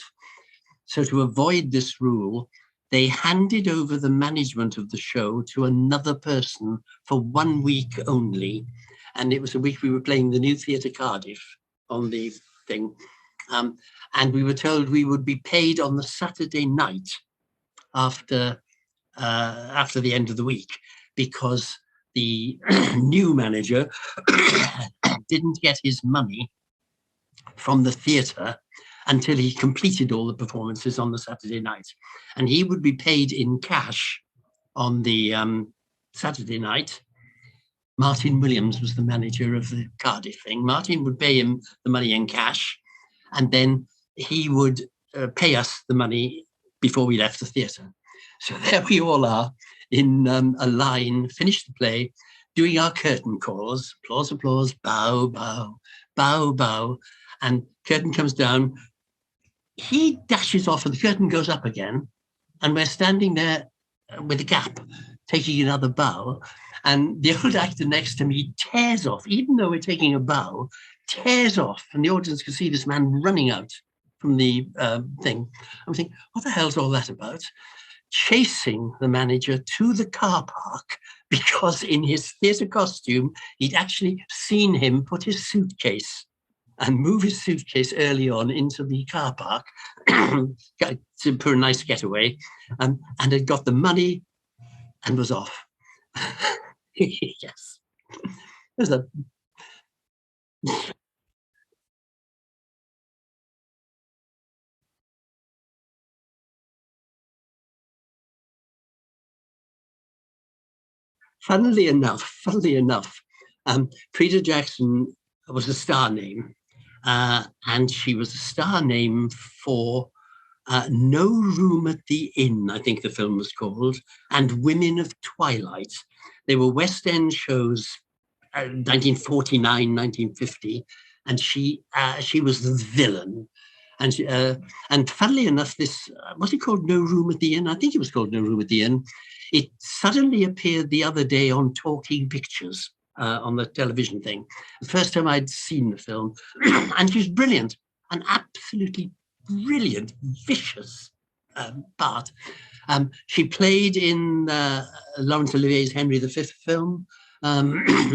So to avoid this rule, they handed over the management of the show to another person for 1 week only. And it was a week we were playing the new Theatre Cardiff on the thing. And we were told we would be paid on the Saturday night after the end of the week, because the new manager didn't get his money from the theatre until he completed all the performances on the Saturday night. And he would be paid in cash on the Saturday night. Martin Williams was the manager of the Cardiff thing. Martin would pay him the money in cash, and then he would pay us the money before we left the theatre. So there we all are in a line, finished the play, doing our curtain calls, applause, applause, bow, bow, bow, bow, and curtain comes down. He dashes off and the curtain goes up again, and we're standing there with a gap, taking another bow, and the old actor next to me tears off, even though we're taking a bow, tears off, and the audience can see this man running out from the thing. I'm thinking, what the hell's all that about? Chasing the manager to the car park, because in his theatre costume, he'd actually seen him put his suitcase and move his suitcase early on into the car park for a nice getaway, and had got the money and was off. Yes. There's a... Funnily enough, Frida Jackson was a star name, and she was a star name for No Room at the Inn, I think the film was called, and Women of Twilight. They were West End shows, 1949, 1950, and she was the villain. And funnily enough, this, was it called No Room at the Inn? I think it was called No Room at the Inn. It suddenly appeared the other day on Talking Pictures, on the television thing. The first time I'd seen the film. And she's brilliant, an absolutely brilliant, vicious part. She played in Laurence Olivier's Henry V film.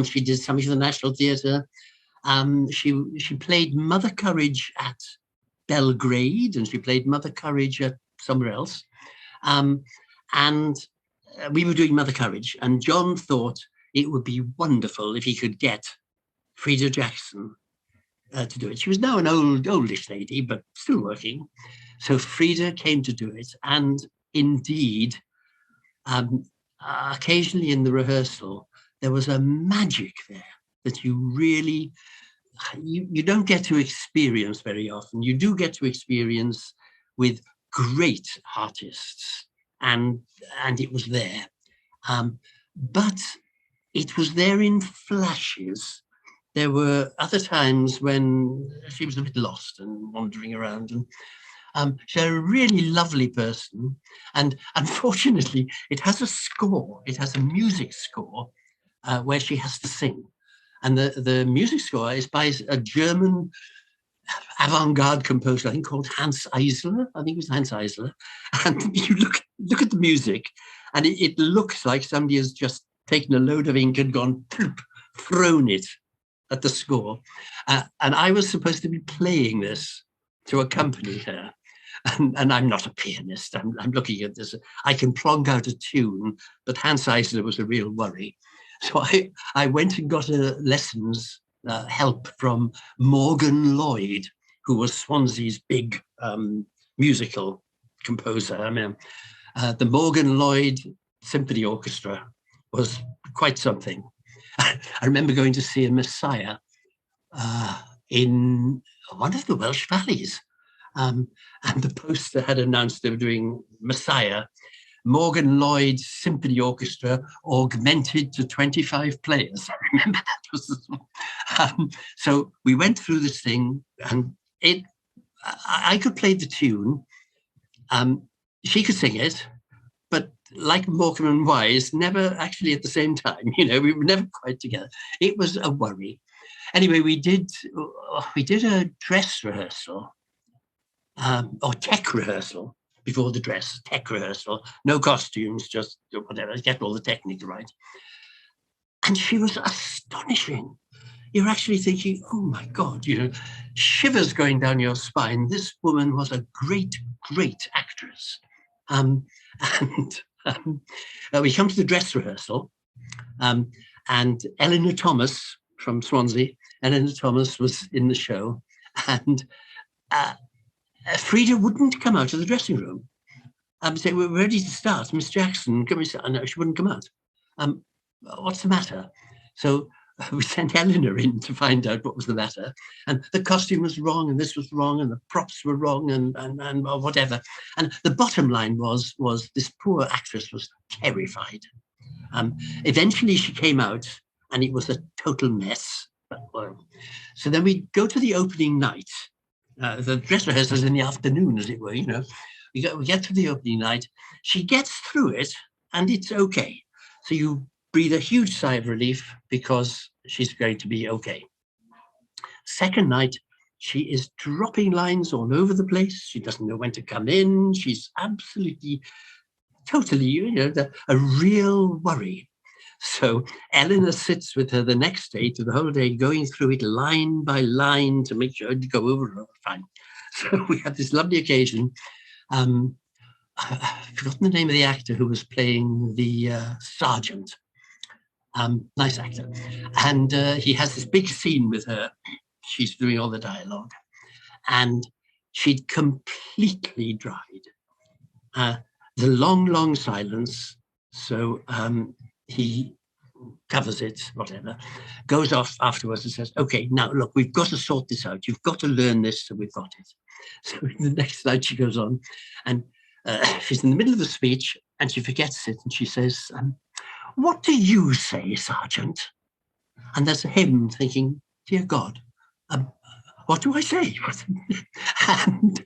She did something for the National Theatre. She played Mother Courage at Belgrade, and she played Mother Courage at somewhere else. And we were doing Mother Courage, and John thought it would be wonderful if he could get Frida Jackson to do it. She was now an oldish lady, but still working. So Frida came to do it, and indeed, occasionally in the rehearsal, there was a magic there that you really, you don't get to experience very often. You do get to experience with great artists, and it was there. But it was there in flashes. There were other times when she was a bit lost and wandering around, and she's a really lovely person. And unfortunately, it has a score. It has a music score where she has to sing. And the music score is by a German avant-garde composer, I think, called Hans Eisler. I think it was Hans Eisler. And you look at the music, and it looks like somebody has just taken a load of ink and gone, ploop, thrown it at the score. And I was supposed to be playing this to accompany her. And I'm not a pianist. I'm looking at this. I can plonk out a tune, but Hans Eisler was a real worry. So I went and got lessons, help from Morgan Lloyd, who was Swansea's big musical composer. I mean, the Morgan Lloyd Symphony Orchestra was quite something. I remember going to see a Messiah in one of the Welsh valleys. And the poster had announced they were doing Messiah, Morgan Lloyd Symphony Orchestra, augmented to 25 players. I remember that was the one. So we went through this thing, and I could play the tune. She could sing it, but like Morecambe and Wise, never actually at the same time. You know, we were never quite together. It was a worry. Anyway, we did a dress rehearsal. Or tech rehearsal before the dress, tech rehearsal, no costumes, just whatever, get all the technique right. And she was astonishing. You're actually thinking, oh my God, you know, shivers going down your spine. This woman was a great, great actress. We come to the dress rehearsal, and Eleanor Thomas from Swansea, Eleanor Thomas was in the show, and Frida wouldn't come out of the dressing room. Say, we're ready to start. Miss Jackson, can we start? No, she wouldn't come out. What's the matter? So we sent Eleanor in to find out what was the matter. And the costume was wrong, and this was wrong, and the props were wrong, and whatever. And the bottom line was this poor actress was terrified. Eventually she came out, and it was a total mess. So then we go to the opening night. The dress rehearsal is in the afternoon, as it were, you know. We get to the opening night. She gets through it, and it's okay. So you breathe a huge sigh of relief because she's going to be okay. Second night, she is dropping lines all over the place. She doesn't know when to come in. She's absolutely, totally, you know, a real worry. So Eleanor sits with her the next day to the whole day, going through it line by line to make sure to go over it all fine. So we had this lovely occasion. I've forgotten the name of the actor who was playing the sergeant. Nice actor. And he has this big scene with her. She's doing all the dialogue. And she'd completely dried. The long, long silence. So he covers it, whatever, goes off afterwards and says, okay, now look, we've got to sort this out. You've got to learn this, so we've got it. So the next night she goes on, and she's in the middle of the speech, and she forgets it, and she says, what do you say, Sergeant? And there's him thinking, dear God, what do I say? And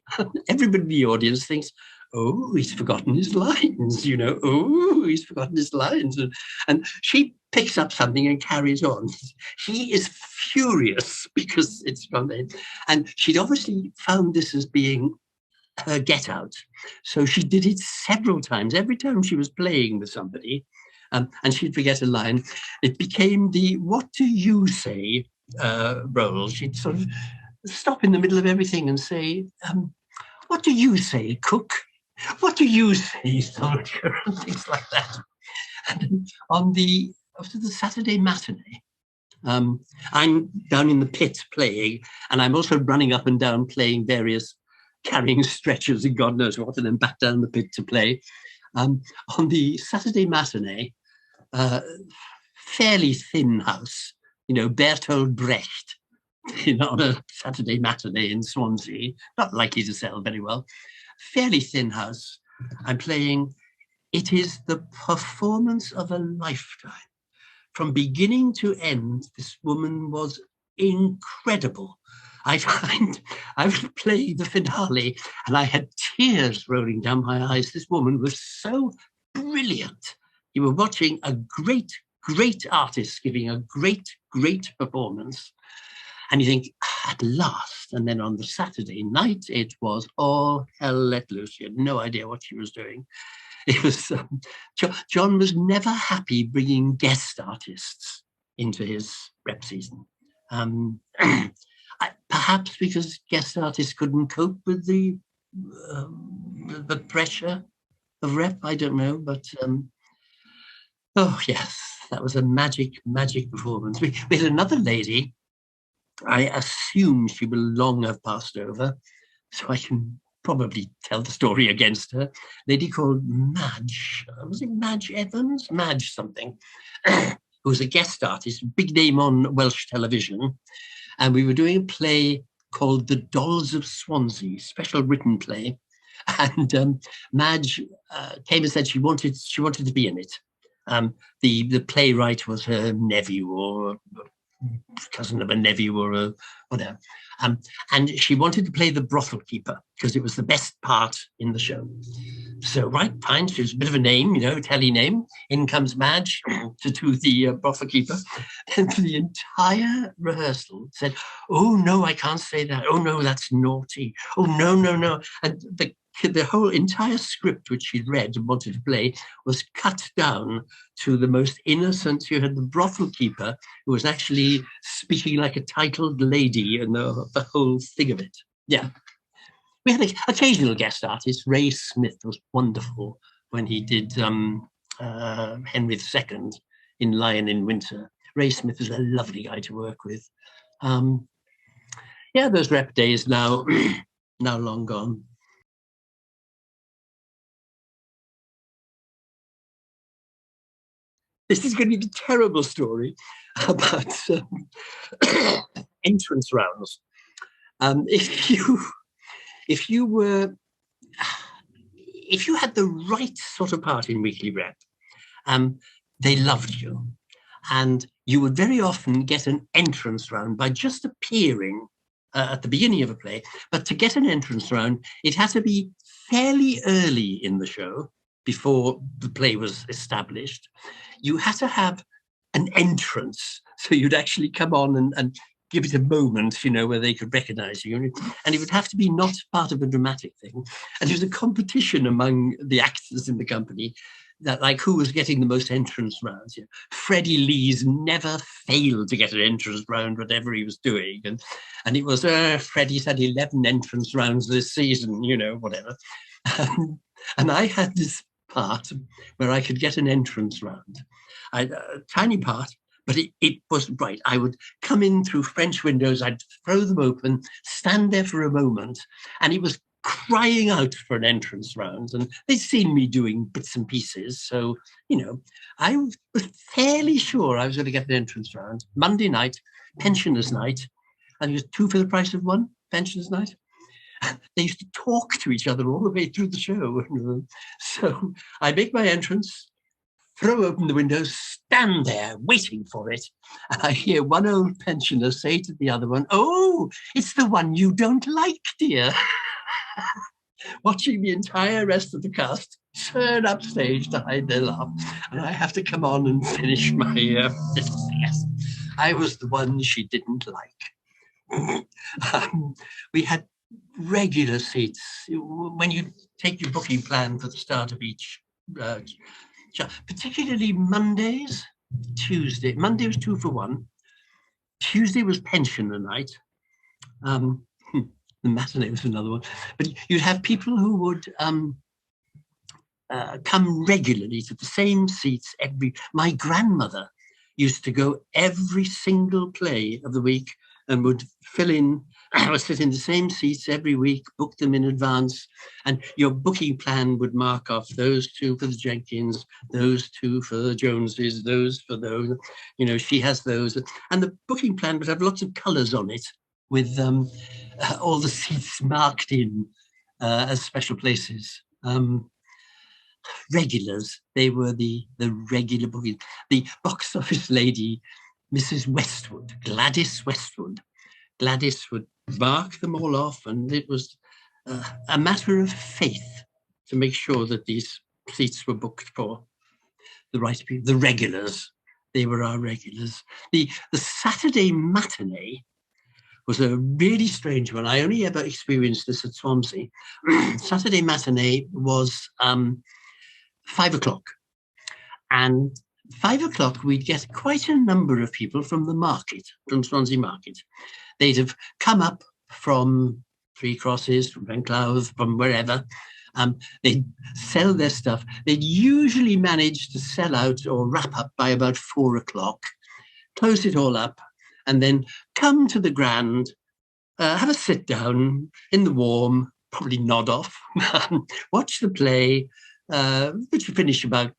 everybody in the audience thinks, oh, he's forgotten his lines, you know, oh, he's forgotten his lines. And she picks up something and carries on. He is furious because it's from there. And she'd obviously found this as being her get out. So she did it several times. Every time she was playing with somebody, and she'd forget a line, it became the what do you say roles, she'd sort of stop in the middle of everything and say, what do you say, cook? What do you say, soldier? And things like that. And after the Saturday matinee, I'm down in the pit playing, and I'm also running up and down playing various, carrying stretchers and God knows what, and then back down the pit to play. On the Saturday matinee, fairly thin house, Bertolt Brecht, on a Saturday matinee in Swansea, not likely to sell very well, fairly thin house. I'm playing, it is the performance of a lifetime. From beginning to end, this woman was incredible. I was playing the finale and I had tears rolling down my eyes. This woman was so brilliant. You were watching a great, great artist giving a great, great performance. And you think, at last. And then on the Saturday night, it was all hell let loose. She had no idea what she was doing. It was, John was never happy bringing guest artists into his rep season. Perhaps because guest artists couldn't cope with the pressure of rep, I don't know. But, oh yes, that was a magic, magic performance. We had another lady, I assume she will long have passed over, so I can probably tell the story against her. A lady called Madge, was it Madge Evans? Madge something, who was a guest artist, big name on Welsh television. And we were doing a play called The Dolls of Swansea, special written play. And Madge came and said she wanted to be in it. The playwright was her nephew or cousin of a nephew or a whatever. And she wanted to play the brothel keeper because it was the best part in the show. So, right, fine, she was a bit of a name, telly name. In comes Madge to do the brothel keeper. And for the entire rehearsal said, oh, no, I can't say that. Oh, no, that's naughty. Oh, no, no, no. And the whole entire script which she'd read and wanted to play was cut down to the most innocent. You had the brothel keeper who was actually speaking like a titled lady and the whole thing of it. Yeah. We had occasional guest artists. Ray Smith was wonderful when he did Henry II in Lion in Winter. Ray Smith is a lovely guy to work with. Yeah, those rep days now, now long gone. This is going to be a terrible story about entrance rounds. If you had the right sort of part in weekly rep, they loved you, and you would very often get an entrance round by just appearing at the beginning of a play. But to get an entrance round, it had to be fairly early in the show before the play was established. You had to have an entrance, so you'd actually come on and give it a moment, where they could recognize you. And it would have to be not part of a dramatic thing. And there was a competition among the actors in the company that, like, who was getting the most entrance rounds. Freddie Lees never failed to get an entrance round, whatever he was doing. And it was, Freddie's had 11 entrance rounds this season, whatever. And I had this part where I could get an entrance round. A tiny part, but it was right. I would come in through French windows, I'd throw them open, stand there for a moment, and it was crying out for an entrance round. And they'd seen me doing bits and pieces. So, I was fairly sure I was going to get an entrance round. Monday night, pensioners' night, and it was 2 for the price of 1, pensioners' night. They used to talk to each other all the way through the show. So I make my entrance, throw open the windows, stand there waiting for it. And I hear one old pensioner say to the other one, oh, it's the one you don't like, dear. Watching the entire rest of the cast turn upstage to hide their laugh. And I have to come on and finish my little thing. Yes, I was the one she didn't like. We had regular seats. When you take your booking plan for the start of each particularly Mondays, Tuesday. Monday was 2 for 1. Tuesday was pensioner night. The matinee was another one. But you'd have people who would come regularly to the same seats My grandmother used to go every single play of the week and would fill in, or sit in the same seats every week, book them in advance, and your booking plan would mark off those two for the Jenkins, those two for the Joneses, those for those, she has those. And the booking plan would have lots of colours on it with all the seats marked in as special places. Regulars, they were the regular booking. The box office lady, Mrs. Westwood, Gladys Westwood. Gladys would mark them all off, and it was a matter of faith to make sure that these seats were booked for the right people, the regulars. They were our regulars. The Saturday matinee was a really strange one. I only ever experienced this at Swansea. Saturday matinee was 5 o'clock. And 5 o'clock, we'd get quite a number of people from the market, from Swansea Market. They'd have come up from Three Crosses, from Penclouth, from wherever. They'd sell their stuff. They'd usually manage to sell out or wrap up by about 4 o'clock, close it all up, and then come to the Grand, have a sit down in the warm, probably nod off, watch the play, which would finish about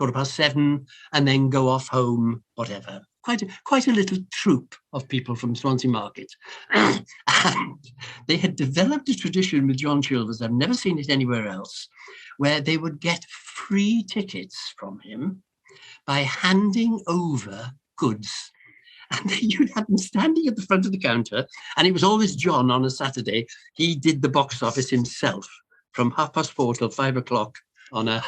7:15, and then go off home, whatever. Quite a little troop of people from Swansea Market. And they had developed a tradition with John Chilvers, I've never seen it anywhere else, where they would get free tickets from him by handing over goods. And then you'd have them standing at the front of the counter, and it was always John on a Saturday. He did the box office himself from 4:30 till 5 o'clock on a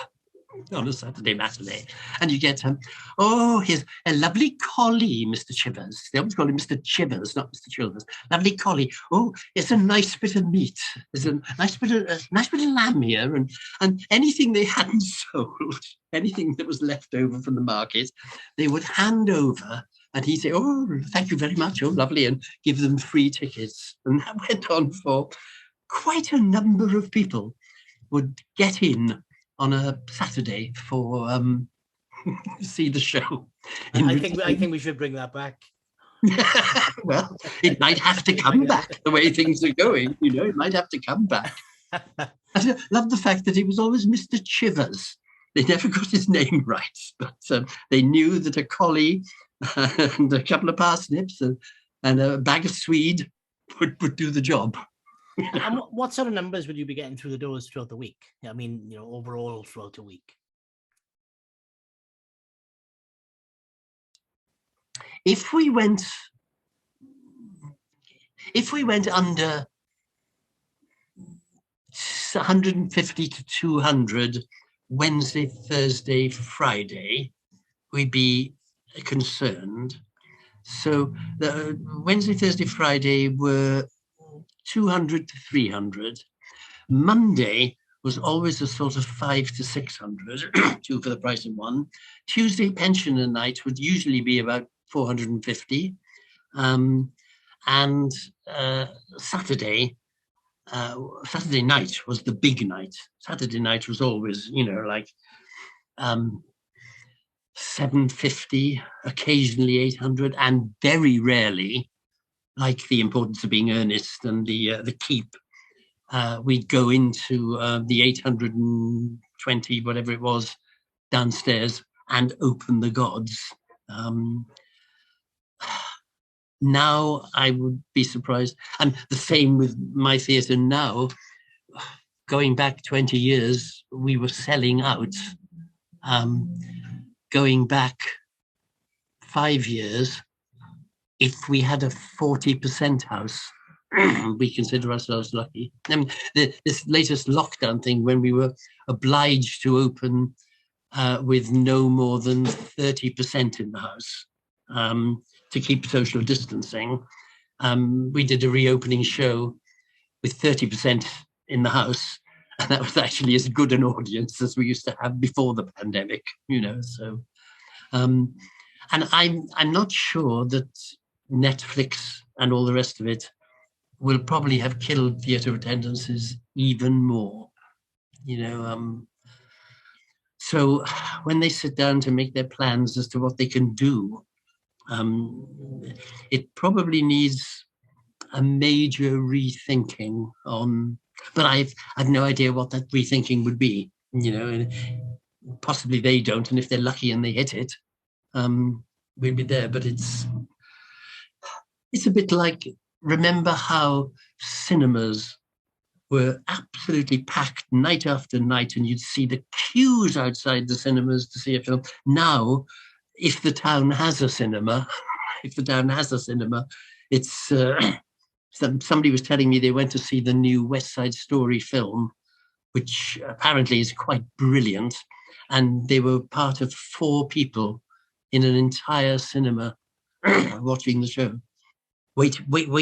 Saturday matinee. And you get, here's a lovely collie, Mr. Chivers. They always call him Mr. Chivers, not Mr. Chilvers. Lovely collie. Oh, it's a nice bit of meat. There's a nice bit of lamb here, and anything they hadn't sold, anything that was left over from the market, they would hand over. And he'd say, oh, thank you very much. Oh, lovely. And give them free tickets. And that went on for quite a number of people would get in on a Saturday for see the show.
I think we should bring that back.
Well, it might have to come back the way things are going. It might have to come back. I love the fact that it was always Mr. Chivers. They never got his name right, but they knew that a collie and a couple of parsnips and a bag of swede would do the job.
And what sort of numbers would you be getting through the doors throughout the week? I mean, overall throughout the week.
If we went under 150 to 200 Wednesday, Thursday, Friday, we'd be concerned. So the Wednesday, Thursday, Friday were 200 to 300. Monday was always a sort of 500 to 600, two for the price of one. Tuesday pensioner night would usually be about 450. And Saturday night was the big night. Saturday night was always, like 750, occasionally 800, and very rarely, like The Importance of Being Earnest and the Keep, we'd go into the 820, whatever it was, downstairs and open the gods. Now I would be surprised. And the same with my theatre now. Going back 20 years, we were selling out. Going back 5 years, if we had a 40% house, we consider ourselves lucky. I mean, this latest lockdown thing, when we were obliged to open with no more than 30% in the house to keep social distancing, we did a reopening show with 30% in the house, and that was actually as good an audience as we used to have before the pandemic, So, and I'm not sure that Netflix and all the rest of it will probably have killed theatre attendances even more, So when they sit down to make their plans as to what they can do, it probably needs a major rethinking on, but I've no idea what that rethinking would be, and possibly they don't, and if they're lucky and they hit it, we'll be there. But it's a bit like, remember how cinemas were absolutely packed night after night, and you'd see the queues outside the cinemas to see a film. Now, if the town has a cinema, it's somebody was telling me they went to see the new West Side Story film, which apparently is quite brilliant, and they were part of 4 people in an entire cinema watching the show. Wait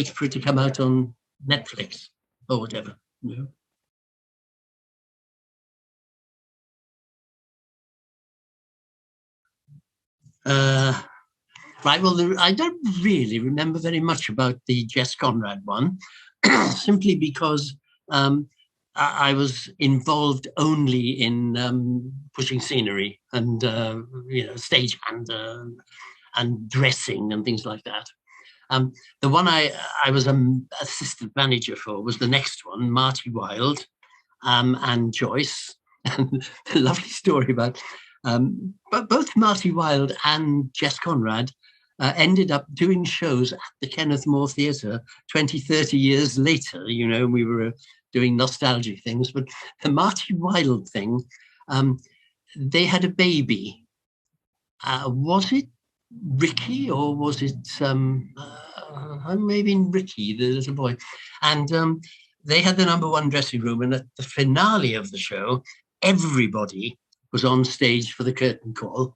for it to come out on Netflix or whatever. Right, well, I don't really remember very much about the Jess Conrad one, simply because I was involved only in pushing scenery and stagehand and dressing and things like that. The one I was an assistant manager for was the next one, Marty Wilde and Joyce. And the lovely story about, but both Marty Wilde and Jess Conrad ended up doing shows at the Kenneth More Theatre 20, 30 years later. We were doing nostalgia things, but the Marty Wilde thing, they had a baby. Was it Ricky or was it maybe Ricky, the little boy? And they had the #1 dressing room, and at the finale of the show, everybody was on stage for the curtain call.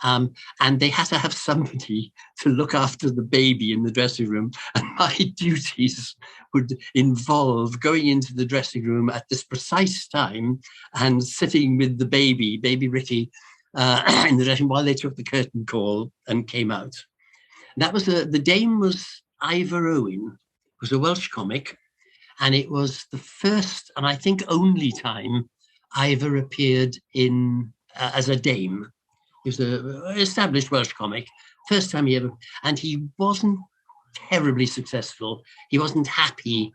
And they had to have somebody to look after the baby in the dressing room. And my duties would involve going into the dressing room at this precise time and sitting with the baby Ricky, in the dressing room while they took the curtain call and came out. And that was the dame was Ivor Owen, was a Welsh comic, and it was the first and I think only time Ivor appeared in as a dame. He was an established Welsh comic. First time he ever, and he wasn't terribly successful. He wasn't happy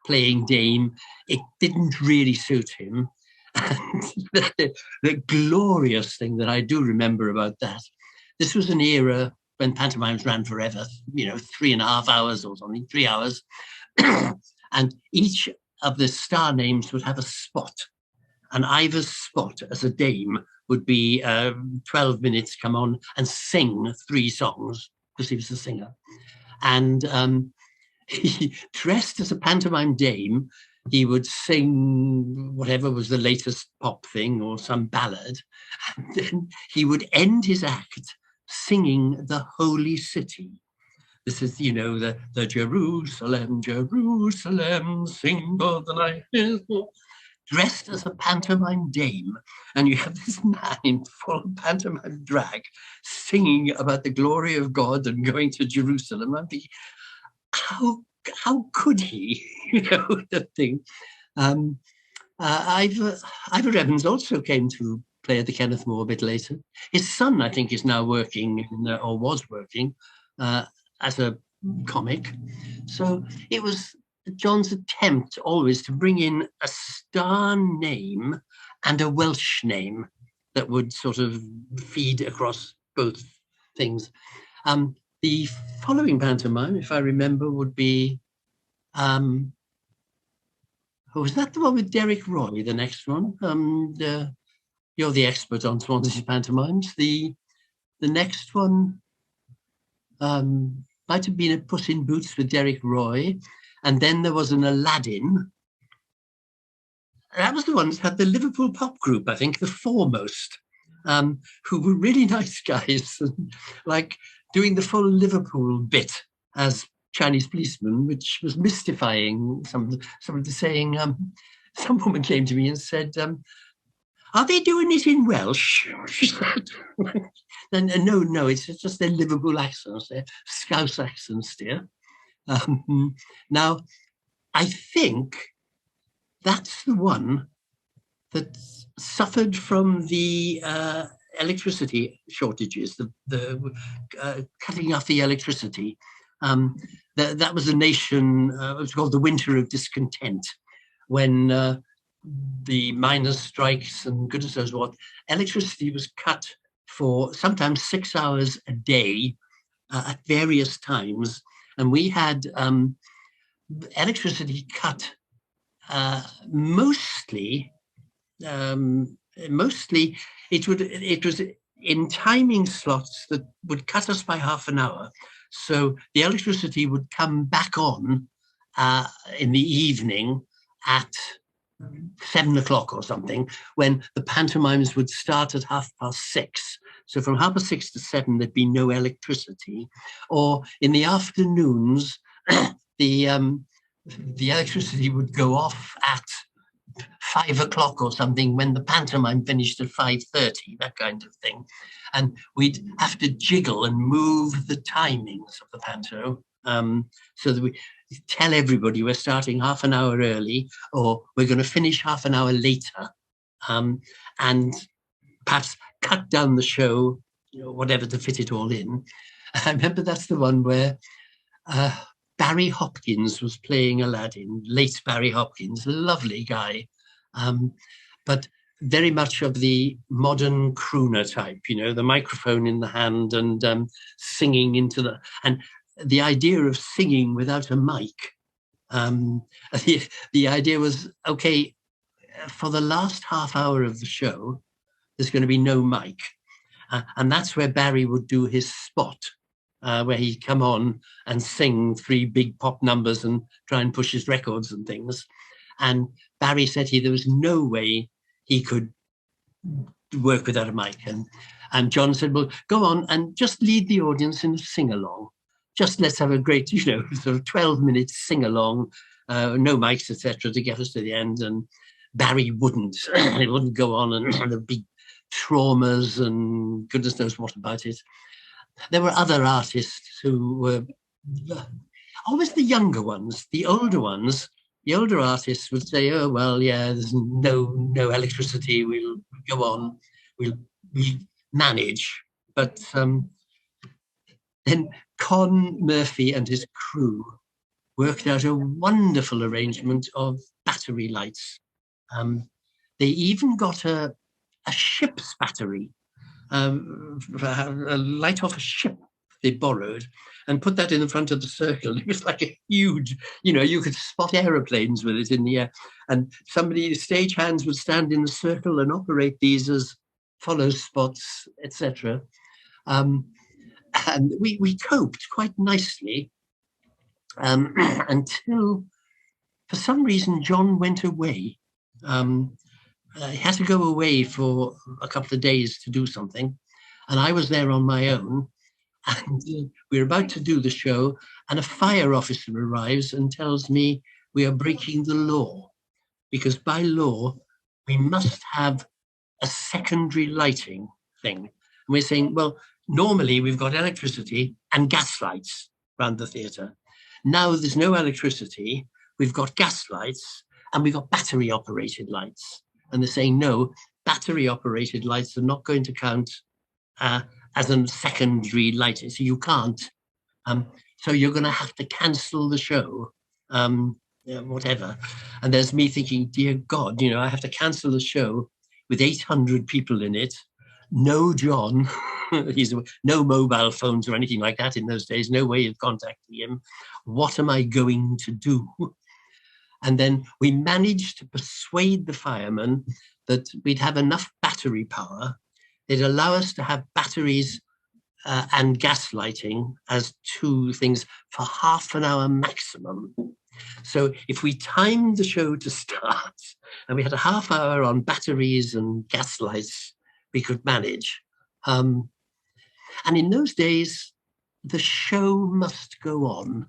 playing dame. It didn't really suit him. And the glorious thing that I do remember about that, this was an era when pantomimes ran forever, 3.5 hours or something, 3 hours. And each of the star names would have a spot. And Ivor's spot as a dame would be 12 minutes, come on and sing 3 songs, because he was a singer. And he dressed as a pantomime dame. He would sing whatever was the latest pop thing or some ballad. And then he would end his act singing the Holy City. This is, the Jerusalem, Jerusalem, sing for the night is warm, dressed as a pantomime dame. And you have this man in full pantomime drag singing about the glory of God and going to Jerusalem. I'm thinking, how could he? The thing. Ivor Evans also came to play at the Kenneth More a bit later. His son, I think, is now working or was working as a comic. So it was John's attempt always to bring in a star name and a Welsh name that would sort of feed across both things. The following pantomime, if I remember, would be, was that the one with Derek Roy, the next one? You're the expert on Swansea pantomimes. The next one might have been a Puss in Boots with Derek Roy. And then there was an Aladdin. That was the one that had the Liverpool pop group, I think, the Foremost, who were really nice guys, and, like doing the full Liverpool bit as Chinese policemen, which was mystifying. Somebody saying, some woman came to me and said, Are they doing it in Welsh? She said. No, it's just their Liverpool accents, their Scouse accents, dear. Now, I think that's the one that suffered from the electricity shortages, the cutting off the electricity. That was a nation, it was called the Winter of Discontent, when the miners' strikes and goodness knows what, electricity was cut for sometimes 6 hours a day at various times. And we had electricity cut mostly it was in timing slots that would cut us by half an hour. So the electricity would come back on in the evening at 7 o'clock or something, when the pantomimes would start at 6:30. So from 6:30 to 7, there'd be no electricity. Or in the afternoons, the electricity would go off at 5 o'clock or something, when the pantomime finished at 5:30, that kind of thing. And we'd have to jiggle and move the timings of the panto, so that we tell everybody we're starting half an hour early, or we're going to finish half an hour later, and perhaps cut down the show, whatever, to fit it all in. I remember that's the one where Barry Hopkins was playing Aladdin, late Barry Hopkins, a lovely guy, but very much of the modern crooner type, the microphone in the hand and singing into and the idea of singing without a mic. The idea was, okay, for the last half hour of the show, there's going to be no mic. And that's where Barry would do his spot, where he'd come on and sing 3 big pop numbers and try and push his records and things. And Barry said there was no way he could work without a mic. And John said, well, go on and just lead the audience in a sing-along. Just let's have a great, sort of 12-minute sing-along, no mics, etc., to get us to the end. And Barry wouldn't. He wouldn't go on, and there'd be traumas and goodness knows what about it. There were other artists who were always the younger ones. The older ones, the older artists would say, oh, well, yeah, there's no electricity. We'll go on. We'll manage. But then Con Murphy and his crew worked out a wonderful arrangement of battery lights. They even got a ship's battery, a light off a ship they borrowed, and put that in the front of the circle. It was like a huge, you could spot aeroplanes with it in the air. And stagehands would stand in the circle and operate these as follow spots, etc. And we coped quite nicely until, for some reason, John went away. He had to go away for a couple of days to do something, and I was there on my own. And we were about to do the show, and a fire officer arrives and tells me we are breaking the law, because by law we must have a secondary lighting thing. And we're saying, well, normally we've got electricity and gas lights around the theatre. Now there's no electricity, we've got gas lights, and we've got battery operated lights. And they're saying, no, battery operated lights are not going to count as a secondary light. So you can't. So you're going to have to cancel the show, whatever. And there's me thinking, dear God, I have to cancel the show with 800 people in it. No John. No mobile phones or anything like that in those days. No way of contacting him. What am I going to do? And then we managed to persuade the firemen that we'd have enough battery power. They'd allow us to have batteries and gas lighting as 2 things for half an hour maximum. So if we timed the show to start and we had a half hour on batteries and gas lights, we could manage. And in those days, the show must go on.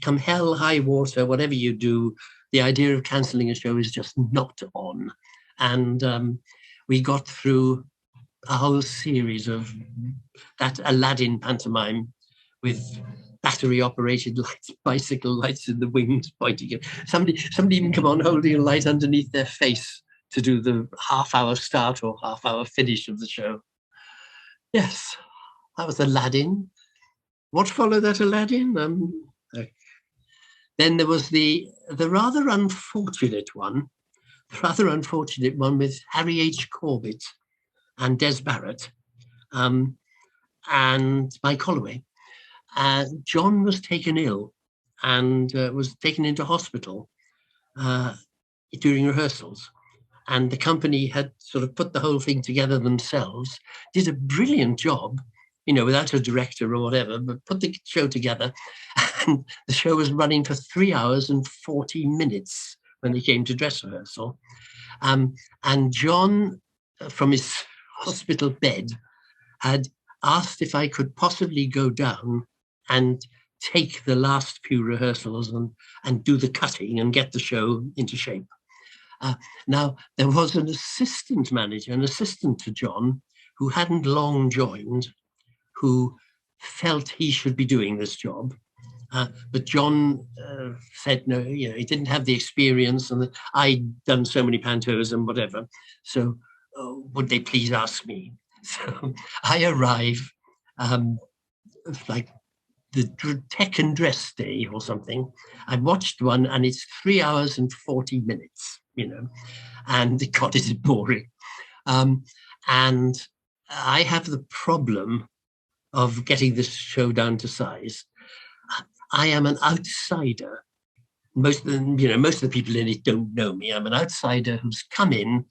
Come hell, high water, whatever you do, the idea of cancelling a show is just not on. And we got through a whole series of that Aladdin pantomime with battery-operated lights, bicycle lights in the wings pointing at somebody even come on holding a light underneath their face to do the half-hour start or half-hour finish of the show. Yes, that was Aladdin. What followed that Aladdin? Then there was the rather unfortunate one with Harry H. Corbett and Des Barrett and Mike Holloway. John was taken ill and was taken into hospital during rehearsals. And the company had sort of put the whole thing together themselves, did a brilliant job, without a director or whatever, but put the show together. And the show was running for 3 hours and 40 minutes when they came to dress rehearsal. And John, from his hospital bed, had asked if I could possibly go down and take the last few rehearsals and do the cutting and get the show into shape. Now, there was an assistant manager, an assistant to John, who hadn't long joined, who felt he should be doing this job. But John said, no, he didn't have the experience and I'd done so many pantos and whatever. So would they please ask me? So I arrive like the tech and dress day or something. I watched one and it's 3 hours and 40 minutes. And God, is it boring. And I have the problem of getting this show down to size. I am an outsider. Most of the people in it don't know me. I'm an outsider who's come in.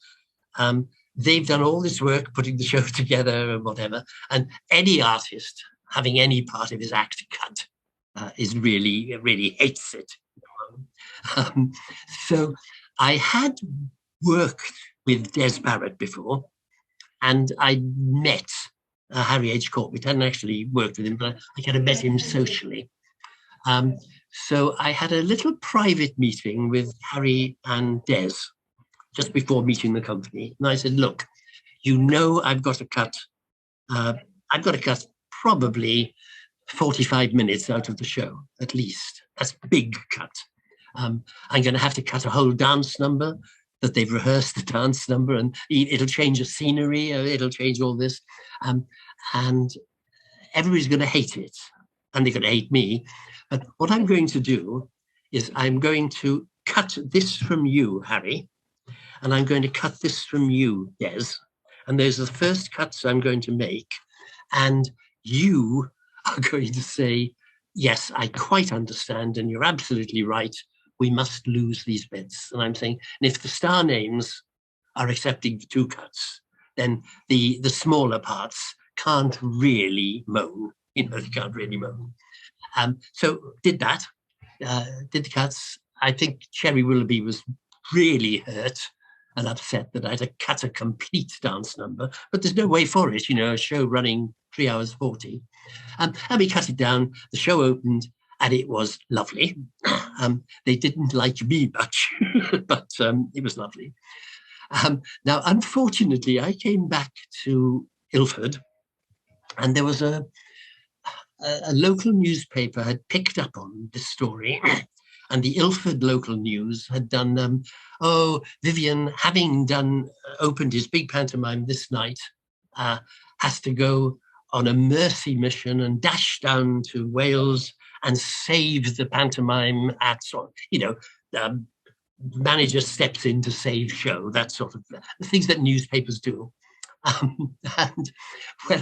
They've done all this work putting the show together and whatever. And any artist having any part of his act cut is really hates it. So I had worked with Des Barrett before, and I met Harry H. Corbett. I hadn't actually worked with him, but I kind of met him socially. So I had a little private meeting with Harry and Des just before meeting the company. And I said, look, I've got to cut probably 45 minutes out of the show, at least. That's a big cut. I'm going to have to cut a whole dance number that they've rehearsed the dance number, and it'll change the scenery, it'll change all this. And everybody's going to hate it, and they're going to hate me. But what I'm going to do is I'm going to cut this from you, Harry, and I'm going to cut this from you, Des. And those are the first cuts I'm going to make. And you are going to say, yes, I quite understand, and you're absolutely right. We must lose these bits. And I'm saying, and if the star names are accepting the 2 cuts, then the smaller parts can't really moan. They can't really moan. So did that, did the cuts. I think Cherry Willoughby was really hurt and upset that I had to cut a complete dance number, but there's no way for it, a show running 3 hours 40. And we cut it down, the show opened, and it was lovely. They didn't like me much, but it was lovely. Now, unfortunately, I came back to Ilford, and there was a local newspaper had picked up on this story, and the Ilford local news had done, Vivyan, having opened his big pantomime this night, has to go on a mercy mission and dash down to Wales and save the pantomime manager steps in to save show, that sort of the things that newspapers do. And when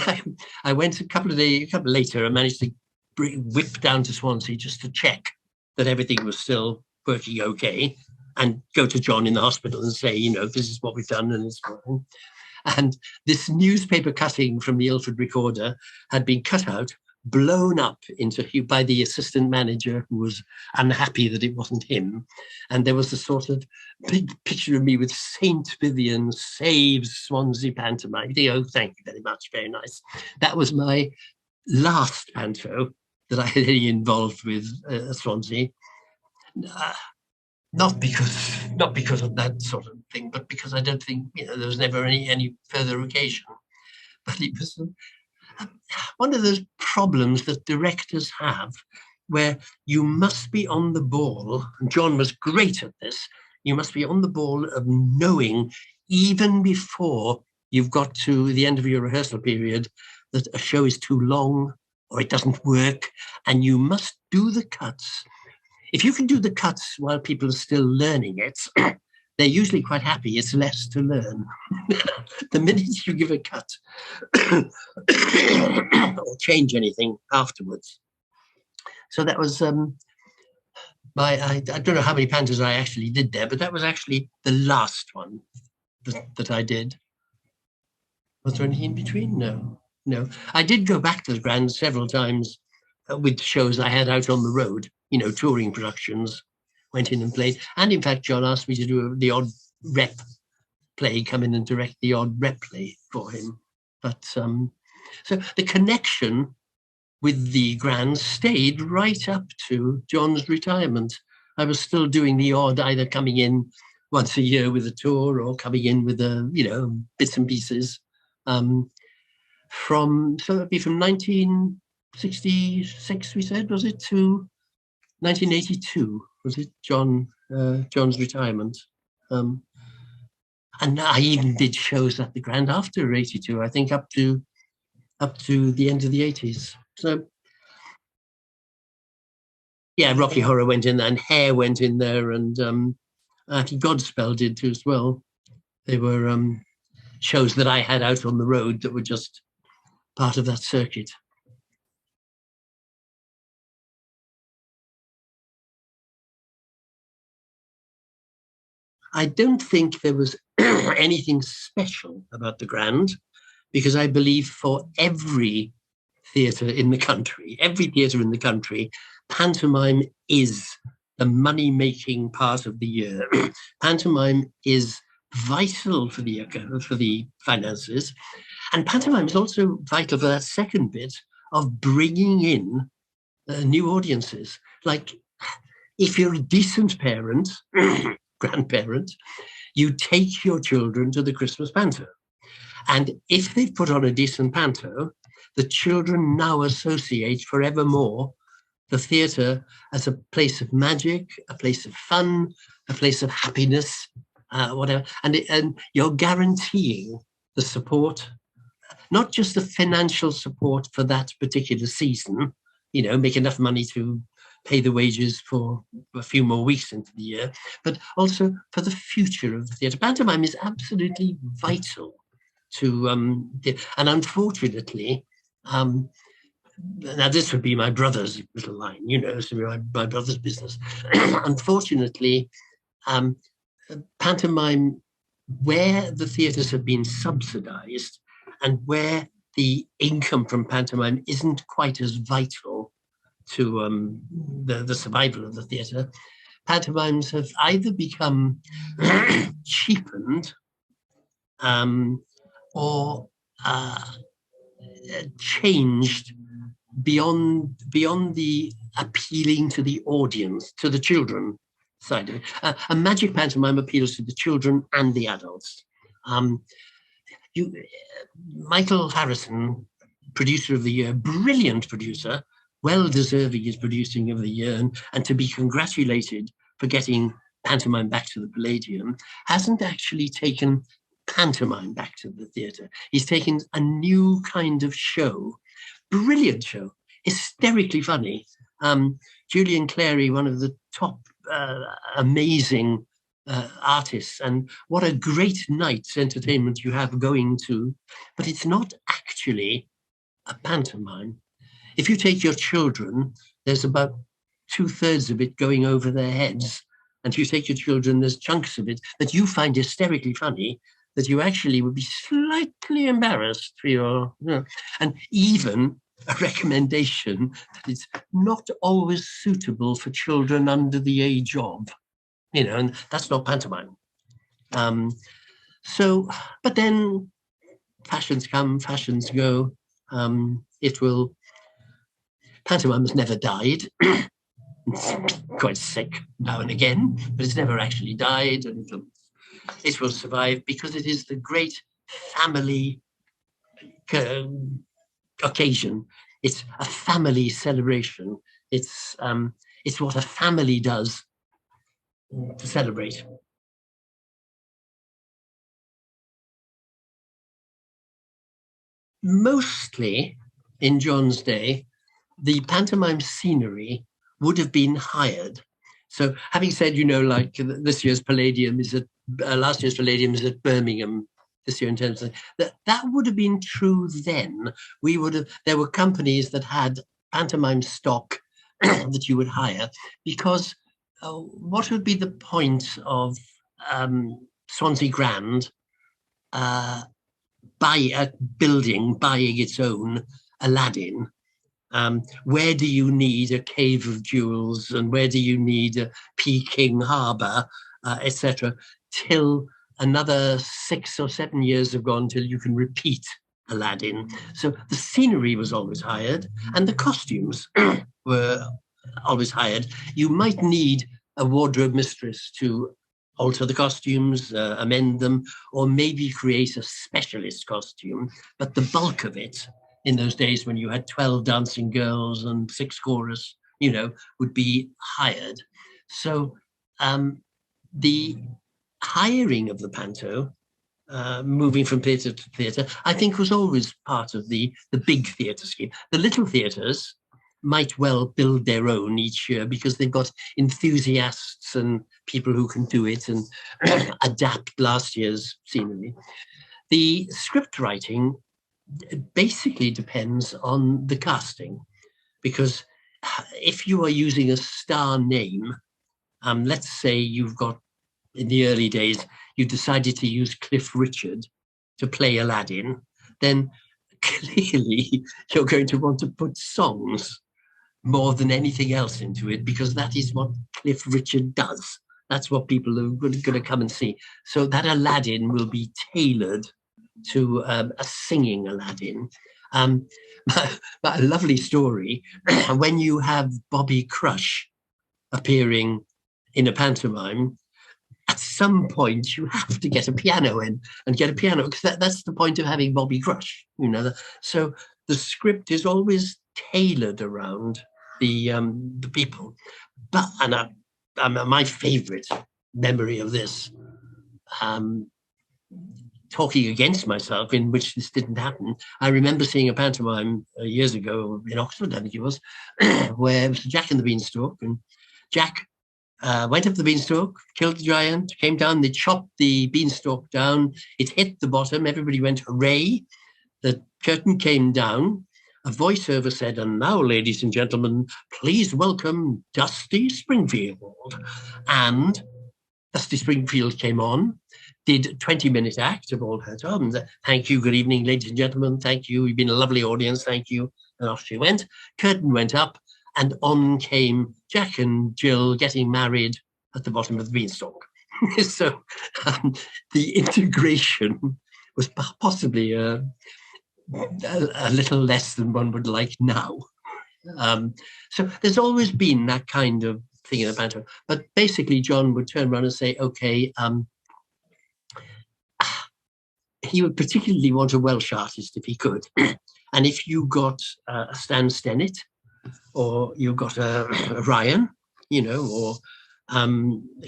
I went a couple later, I managed to whip down to Swansea just to check that everything was still working okay, and go to John in the hospital and say, this is what we've done and it's fine. And this newspaper cutting from the Ilford Recorder had been cut out, blown up by the assistant manager, who was unhappy that it wasn't him. And there was a sort of big picture of me with Saint Vivyan saves Swansea pantomime. Oh, thank you very much, very nice. That was my last panto that I had any involved with Swansea. Not because of that sort of thing, but because I don't think, there was never any further occasion. But it was one of those problems that directors have, where you must be on the ball, and John was great at this, you must be on the ball of knowing, even before you've got to the end of your rehearsal period, that a show is too long or it doesn't work, and you must do the cuts. If you can do the cuts while people are still learning it, they're usually quite happy. It's less to learn. The minute you give a cut or change anything afterwards. So that was I don't know how many pantos I actually did there, but that was actually the last one that I did. Was there anything in between? No. I did go back to the Grand several times with shows I had out on the road, touring productions, went in and played. And in fact, John asked me to do the odd rep play, come in and direct the odd rep play for him. But so the connection with the Grand stayed right up to John's retirement. I was still doing the odd, either coming in once a year with a tour or coming in with bits and pieces. So that'd be from 1966, we said, was it, to 1982, was it, John's retirement? And I even did shows at the Grand after 82, I think up to the end of the 80s. So, yeah, Rocky Horror went in there, and Hair went in there, and I think Godspell did too as well. They were shows that I had out on the road that were just part of that circuit. I don't think there was anything special about the Grand, because I believe for every theatre in the country, pantomime is the money-making part of the year. Pantomime is vital for the finances, and pantomime is also vital for that second bit of bringing in new audiences. Like, if you're a decent parent, grandparent, you take your children to the Christmas panto. And if they've put on a decent panto, the children now associate forevermore the theatre as a place of magic, a place of fun, a place of happiness, whatever. And you're guaranteeing the support, not just the financial support for that particular season, make enough money to pay the wages for a few more weeks into the year, but also for the future of the theatre. Pantomime is absolutely vital to, and unfortunately, now this would be my brother's little line, this would be my brother's business. Unfortunately, pantomime, where the theatres have been subsidised and where the income from pantomime isn't quite as vital to the survival of the theatre, pantomimes have either become cheapened or changed beyond the appealing to the audience, to the children side of it. A magic pantomime appeals to the children and the adults. Michael Harrison, producer of the year, brilliant producer, well-deserving his producing of the year, and to be congratulated for getting pantomime back to the Palladium, hasn't actually taken pantomime back to the theatre. He's taken a new kind of show, brilliant show, hysterically funny. Julian Clary, one of the top amazing artists, and what a great night's entertainment you have going to, but it's not actually a pantomime. If you take your children, there's about 2/3 of it going over their heads. And if you take your children, there's chunks of it that you find hysterically funny that you actually would be slightly embarrassed for your, and even a recommendation that it's not always suitable for children under the age of, and that's not pantomime. But then fashions come, fashions go. Pantomime has never died. It's quite sick now and again, but it's never actually died. And It will survive because it is the great family occasion. It's a family celebration. It's what a family does to celebrate. Mostly in John's day, the pantomime scenery would have been hired. So having said, like this year's Palladium is at, last year's Palladium is at Birmingham this year in terms of that would have been true then. There were companies that had pantomime stock that you would hire, because what would be the point of Swansea Grand buying its own Aladdin? Where do you need a cave of jewels, and where do you need a Peking Harbour, etc., till another 6 or 7 years have gone till you can repeat Aladdin? So the scenery was always hired, and the costumes were always hired. You might need a wardrobe mistress to alter the costumes, amend them, or maybe create a specialist costume, but the bulk of it, in those days when you had 12 dancing girls and 6 chorus, would be hired. So the hiring of the panto, moving from theatre to theatre, I think was always part of the big theatre scheme. The little theatres might well build their own each year because they've got enthusiasts and people who can do it and adapt last year's scenery. The script writing basically depends on the casting, because if you are using a star name, let's say you've got, in the early days, you decided to use Cliff Richard to play Aladdin, then clearly you're going to want to put songs more than anything else into it, because that is what Cliff Richard does. That's what people are going to come and see. So that Aladdin will be tailored to a singing Aladdin. But a lovely story, when you have Bobby Crush appearing in a pantomime, at some point you have to get a piano in and get a piano, because that's the point of having Bobby Crush. So the script is always tailored around the people. But my favourite memory of this, talking against myself, in which this didn't happen. I remember seeing a pantomime years ago in Oxford, I think it was, where it was Jack and the Beanstalk, and Jack went up the beanstalk, killed the giant, came down, they chopped the beanstalk down, it hit the bottom, everybody went hooray, the curtain came down, a voiceover said, "And now, ladies and gentlemen, please welcome Dusty Springfield." And Dusty Springfield came on, did a 20-minute act of all her time. "Thank you, good evening, ladies and gentlemen, thank you, you've been a lovely audience, thank you." And off she went. Curtain went up, and on came Jack and Jill getting married at the bottom of the beanstalk. So the integration was possibly a little less than one would like now. So there's always been that kind of thing in the panto. But basically, John would turn around and say, okay, he would particularly want a Welsh artist if he could. And if you got a Stan Stennett, or you got a Ryan, or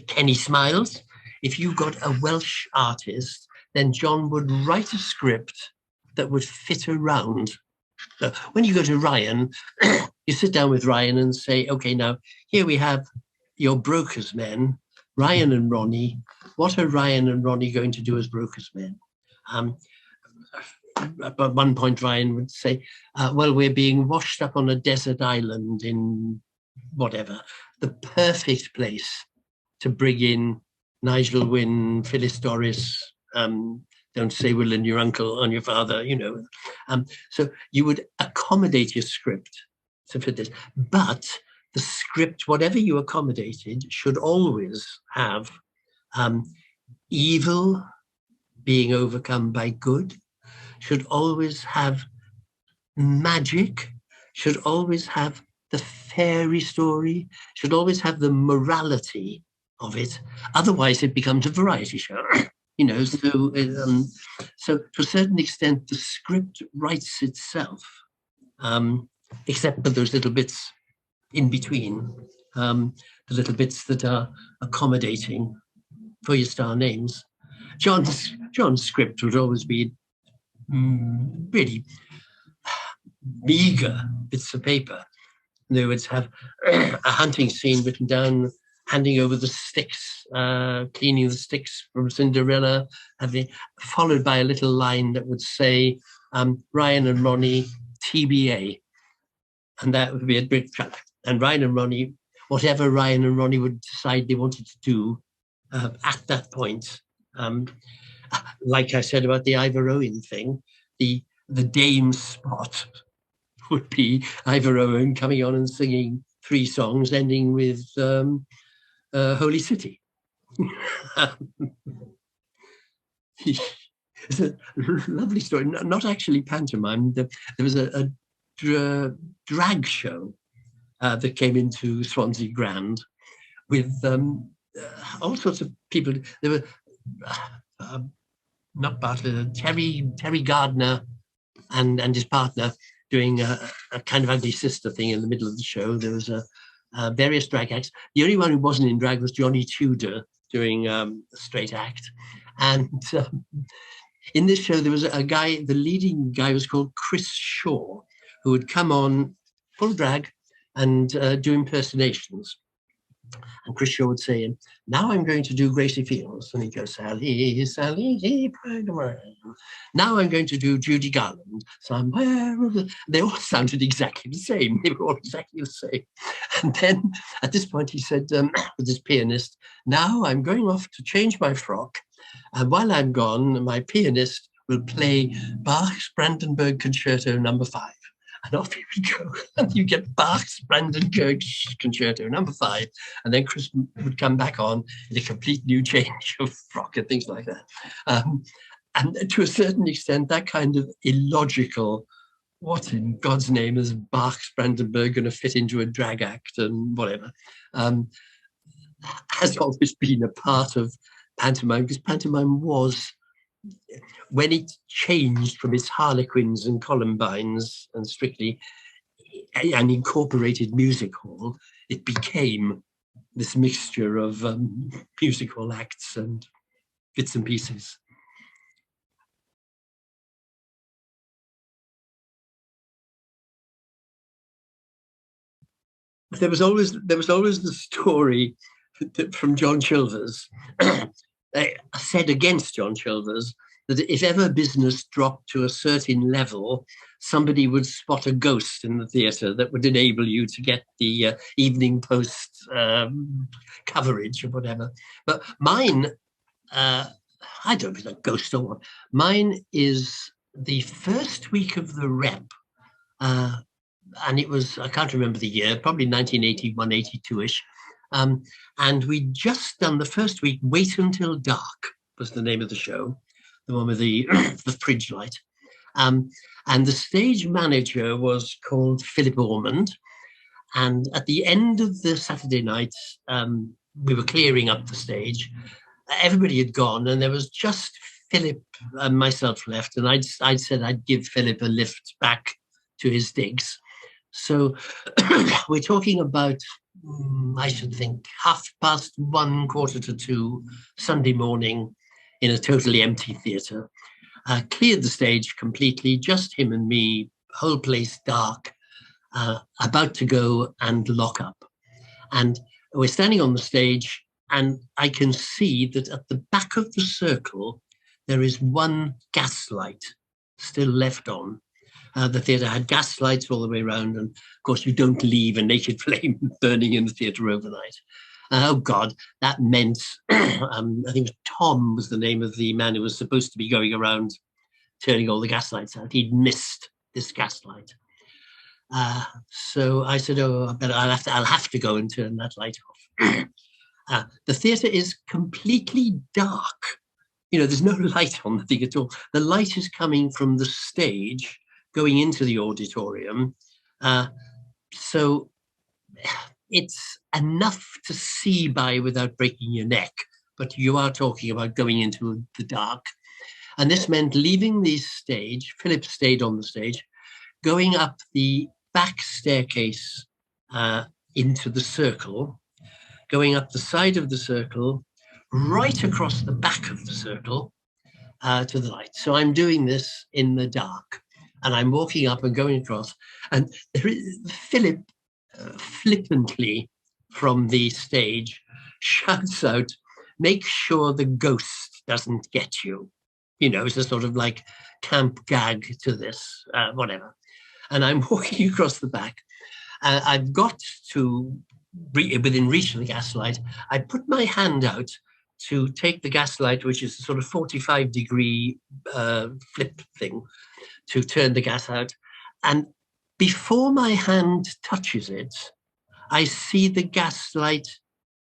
Kenny Smiles, if you got a Welsh artist, then John would write a script that would fit around. So when you go to Ryan, you sit down with Ryan and say, okay, now here we have your brokers men, Ryan and Ronnie. What are Ryan and Ronnie going to do as brokers men? At one point, Ryan would say, well, we're being washed up on a desert island in whatever. The perfect place to bring in Nigel Wynne, Phyllis Doris, don't say Will and your uncle and your father, So you would accommodate your script to fit this. But the script, whatever you accommodated, should always have evil being overcome by good, should always have magic, should always have the fairy story, should always have the morality of it. Otherwise, it becomes a variety show. you know, so to a certain extent, the script writes itself, except for those little bits in between, the little bits that are accommodating for your star names. John's script would always be really meager bits of paper. They would have a hunting scene written down, handing over the sticks, cleaning the sticks from Cinderella, followed by a little line that would say, Ryan and Ronnie, TBA. And that would be a big chat. And Ryan and Ronnie, whatever Ryan and Ronnie would decide they wanted to do at that point, like I said about the Ivor Owen thing, the Dame spot would be Ivor Owen coming on and singing 3 songs, ending with Holy City. It's a lovely story, not actually pantomime. There was a drag show that came into Swansea Grand with all sorts of people. There were not Bartlett, Terry Gardner and his partner doing a kind of ugly sister thing in the middle of the show. There was various drag acts. The only one who wasn't in drag was Johnny Tudor doing a straight act. And in this show, there was a guy, the leading guy was called Chris Shaw, who would come on full drag and do impersonations. And Chris Shaw would say, now I'm going to do Gracie Fields. And he'd go, Sally, Sally, now I'm going to do Judy Garland. Somewhere. They all sounded exactly the same. They were all exactly the same. And then at this point, he said, with his pianist, now I'm going off to change my frock. And while I'm gone, my pianist will play Bach's Brandenburg Concerto No. 5. And off you would go, and you get Bach's Brandenburg Concerto No. 5, and then Chris would come back on in a complete new change of frock and things like that. And to a certain extent, that kind of illogical, what in God's name is Bach's Brandenburg going to fit into a drag act and whatever, has always been a part of pantomime, because pantomime was, when it changed from its Harlequins and Columbines and Strictly and incorporated music hall, it became this mixture of music hall acts and bits and pieces. There was always the story from John Chilvers, said against John Chilvers, that if ever business dropped to a certain level, somebody would spot a ghost in the theatre that would enable you to get the Evening Post coverage or whatever. But mine, I don't know if it's a ghost or what. Mine is the first week of the Rep, and it was, I can't remember the year, probably 1981, 82-ish. And we'd just done the first week, Wait Until Dark was the name of the show, the one with the, the fridge light. And the stage manager was called Philip Ormond. And at the end of the Saturday night, we were clearing up the stage. Everybody had gone, and there was just Philip and myself left. And I'd said I'd give Philip a lift back to his digs. So we're talking about, I should think, 1:30, 1:45 Sunday morning in a totally empty theatre. Cleared the stage completely, just him and me, whole place dark, about to go and lock up. And we're standing on the stage, and I can see that at the back of the circle, there is one gas light still left on. The theatre had gas lights all the way around, and of course you don't leave a naked flame burning in the theatre overnight. Oh God, that meant, I think Tom was the name of the man who was supposed to be going around turning all the gas lights out. He'd missed this gas light. So I said, oh, I'll have to go and turn that light off. The theatre is completely dark. You know, there's no light on the thing at all. The light is coming from the stage going into the auditorium. So it's enough to see by without breaking your neck, but you are talking about going into the dark. And this meant leaving the stage. Philip stayed on the stage, going up the back staircase into the circle, going up the side of the circle, right across the back of the circle to the light. So I'm doing this in the dark, and I'm walking up and going across. And Philip flippantly from the stage shouts out, "Make sure the ghost doesn't get you." You know, it's a sort of like camp gag to this, whatever. And I'm walking across the back. I've got to, within reach of the gaslight, I put my hand out to take the gaslight, which is a sort of 45-degree flip thing, to turn the gas out. And before my hand touches it, I see the gaslight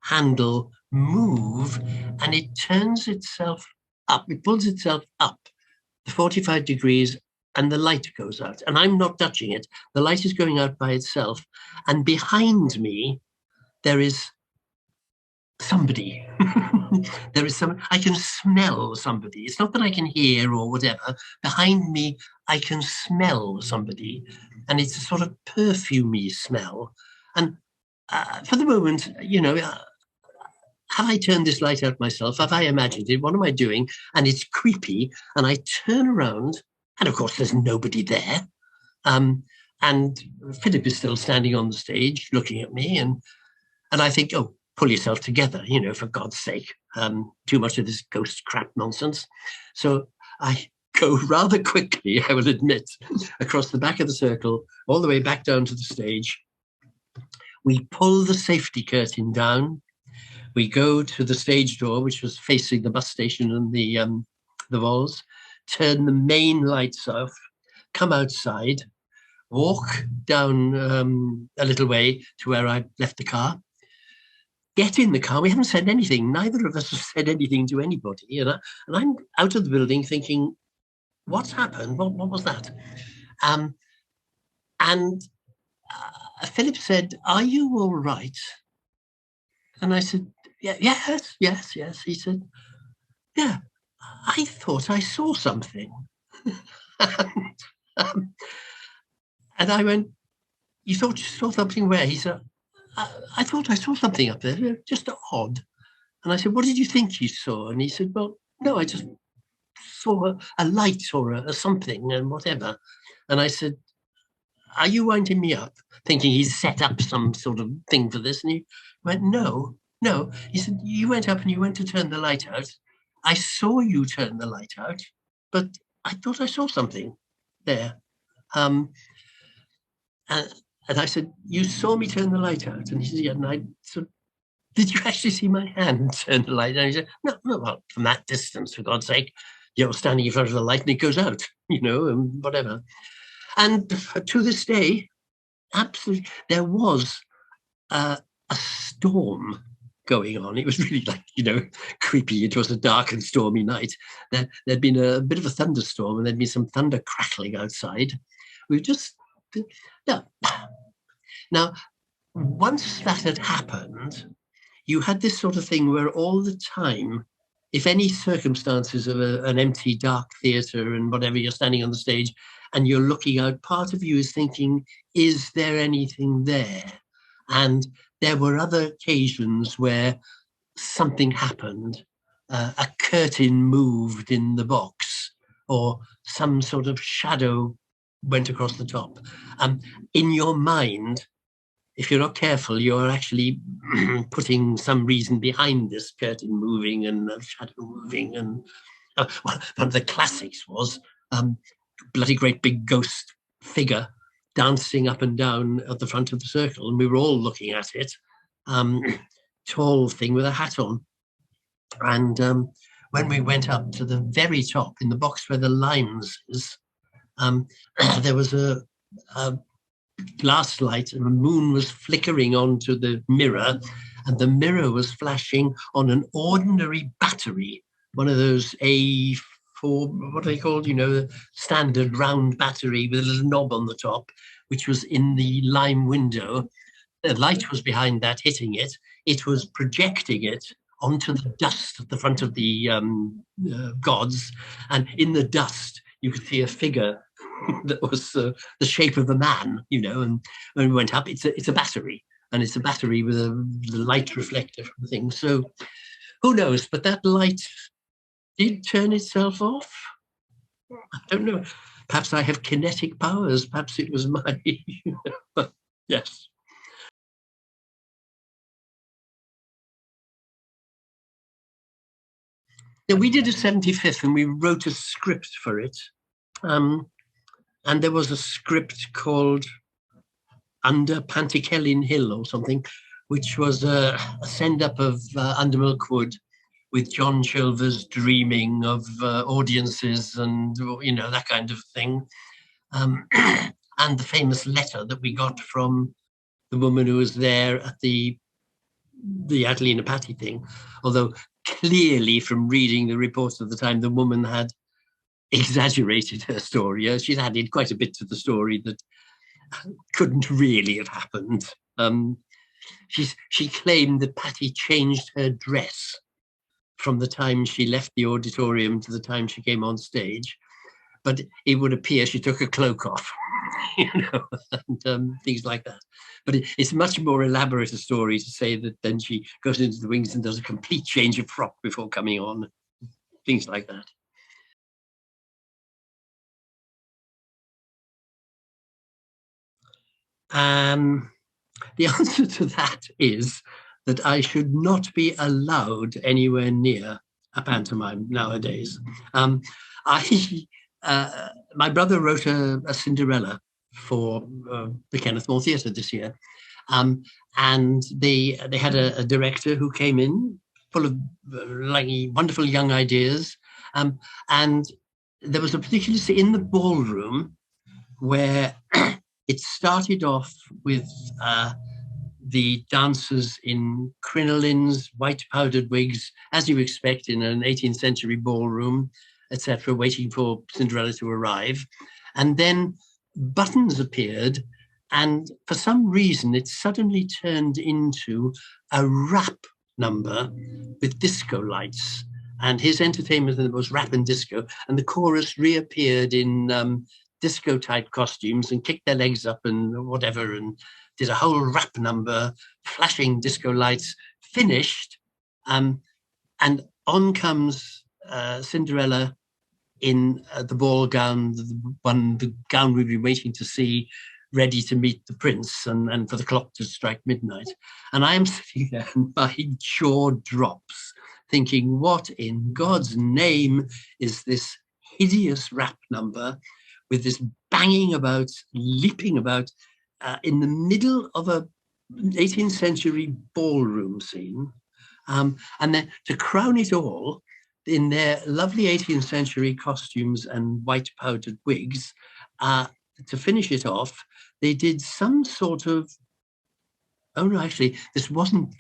handle move, and it turns itself up. It pulls itself up the 45 degrees, and the light goes out. And I'm not touching it. The light is going out by itself. And behind me, there is somebody. There is some. I can smell somebody. It's not that I can hear or whatever. Behind me, I can smell somebody. And it's a sort of perfumey smell. And for the moment, you know, have I turned this light out myself? Have I imagined it? What am I doing? And it's creepy. And I turn around, and of course, there's nobody there. And Philip is still standing on the stage looking at me. And I think, oh, pull yourself together, you know, for God's sake. Too much of this ghost crap nonsense. So I go rather quickly, I will admit, across the back of the circle, all the way back down to the stage. We pull the safety curtain down. We go to the stage door, which was facing the bus station and the walls, turn the main lights off, come outside, walk down a little way to where I left the car, get in the car. We haven't said anything. Neither of us have said anything to anybody. And I'm out of the building thinking, what's happened? What was that? And Philip said, "Are you all right?" And I said, yes. He said, "Yeah, I thought I saw something." and I went, "You thought you saw something where?" He said, I thought I saw something up there, just odd." And I said, "What did you think you saw?" And he said, "Well, no, I just saw a light or a something and whatever." And I said, "Are you winding me up?" Thinking he's set up some sort of thing for this. And he went, No. He said, "You went up and you went to turn the light out. I saw you turn the light out, but I thought I saw something there." And I said, "You saw me turn the light out?" And he said, "Yeah." And I said, "Did you actually see my hand turn the light?" And he said, No, well, from that distance, for God's sake, you're standing in front of the light and it goes out, you know, and whatever." And to this day, absolutely, there was a storm going on. It was really like, you know, creepy. It was a dark and stormy night. There'd been a bit of a thunderstorm, and there'd been some thunder crackling outside. We just, no. Now, once that had happened, you had this sort of thing where all the time, if any circumstances of an empty, dark theatre and whatever, you're standing on the stage and you're looking out, part of you is thinking, is there anything there? And there were other occasions where something happened, a curtain moved in the box, or some sort of shadow went across the top. In your mind, if you're not careful, you're actually putting some reason behind this curtain moving and the shadow moving. And well, one of the classics was bloody great big ghost figure dancing up and down at the front of the circle, and we were all looking at it. Tall thing with a hat on. And when we went up to the very top, in the box where the limes is, there was a glass light, and the moon was flickering onto the mirror, and the mirror was flashing on an ordinary battery, one of those A4, what are they called? You know, the standard round battery with a little knob on the top, which was in the lime window. The light was behind that, hitting it. It was projecting it onto the dust at the front of the gods, and in the dust you could see a figure that was the shape of a man, you know. And when we went up, it's a battery, and it's a battery with the light reflector from the thing. So who knows? But that light did turn itself off. I don't know. Perhaps I have kinetic powers. Perhaps it was my. Yes. Yeah, we did a 75th, and we wrote a script for it. And there was a script called Under Pantycelyn Hill or something, which was a send-up of Under Milkwood, with John Chilvers dreaming of audiences and, you know, that kind of thing. And the famous letter that we got from the woman who was there at the Adelina Patti thing, although clearly from reading the reports of the time, the woman had exaggerated her story. She'd added quite a bit to the story that couldn't really have happened. She claimed that Patti changed her dress from the time she left the auditorium to the time she came on stage, but it would appear she took her cloak off, you know, and things like that. But it's much more elaborate a story to say that then she goes into the wings and does a complete change of frock before coming on, things like that. The answer to that is that I should not be allowed anywhere near a pantomime nowadays. My brother wrote a Cinderella for the Kenneth More Theatre this year, and they had a director who came in full of wonderful young ideas, and there was a particular scene in the ballroom where it started off with the dancers in crinolines, white powdered wigs, as you expect in an 18th century ballroom, etc., waiting for Cinderella to arrive. And then buttons appeared, and for some reason, it suddenly turned into a rap number with disco lights. And his entertainment was rap and disco, and the chorus reappeared in disco-type costumes and kicked their legs up and whatever, and did a whole rap number, flashing disco lights, finished, and on comes Cinderella in the ball gown, the gown we've been waiting to see, ready to meet the prince and for the clock to strike midnight. And I am sitting there and my jaw drops, thinking, what in God's name is this hideous rap number with this banging about, leaping about, in the middle of a 18th century ballroom scene. And then to crown it all, in their lovely 18th century costumes and white powdered wigs, to finish it off, they did some sort of, oh no, actually, this wasn't,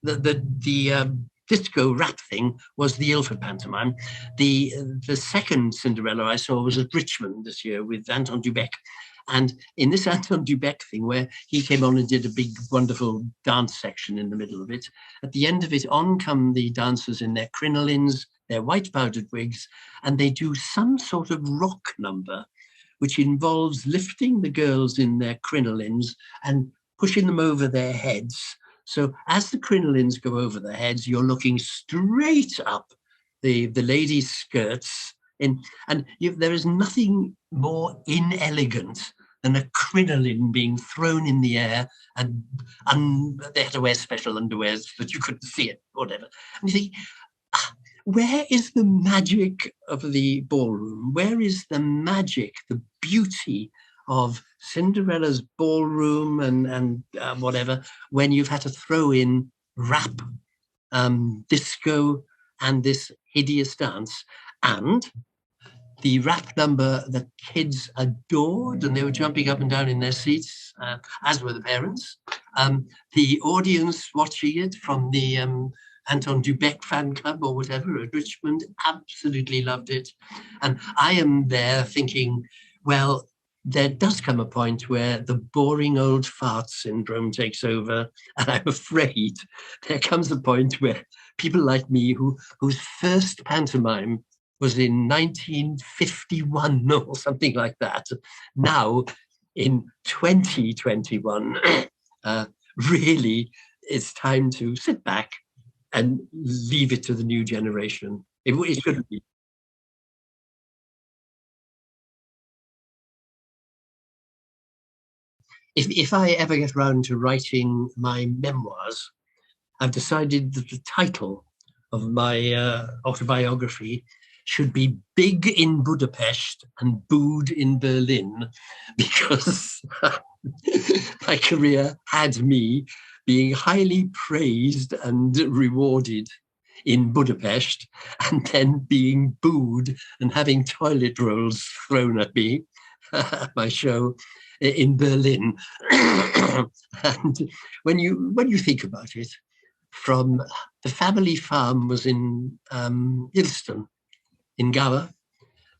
the disco rap thing was the Ilford pantomime. The second Cinderella I saw was at Richmond this year with Anton Dubek. And in this Anton Dubek thing, where he came on and did a big, wonderful dance section in the middle of it, at the end of it, on come the dancers in their crinolines, their white powdered wigs, and they do some sort of rock number, which involves lifting the girls in their crinolines and pushing them over their heads. So as the crinolines go over their heads, you're looking straight up the ladies' skirts. There is nothing more inelegant than a crinoline being thrown in the air, and they had to wear special underwear so that you couldn't see it, whatever. And you think, where is the magic of the ballroom? Where is the magic, the beauty of Cinderella's ballroom and whatever, when you've had to throw in rap, disco, and this hideous dance? And the rap number that kids adored, and they were jumping up and down in their seats, as were the parents. The audience watching it from the Anton Dubek fan club or whatever at Richmond absolutely loved it. And I am there thinking, well, there does come a point where the boring old fart syndrome takes over. And I'm afraid there comes a point where people like me, whose first pantomime was in 1951 or something like that, now in 2021, really it's time to sit back and leave it to the new generation. It shouldn't be. If I ever get round to writing my memoirs, I've decided that the title of my autobiography should be Big in Budapest and Booed in Berlin, because my career had me being highly praised and rewarded in Budapest, and then being booed and having toilet rolls thrown at me at my show in Berlin. And when you think about it, from the family farm was in Ilston, in Gower.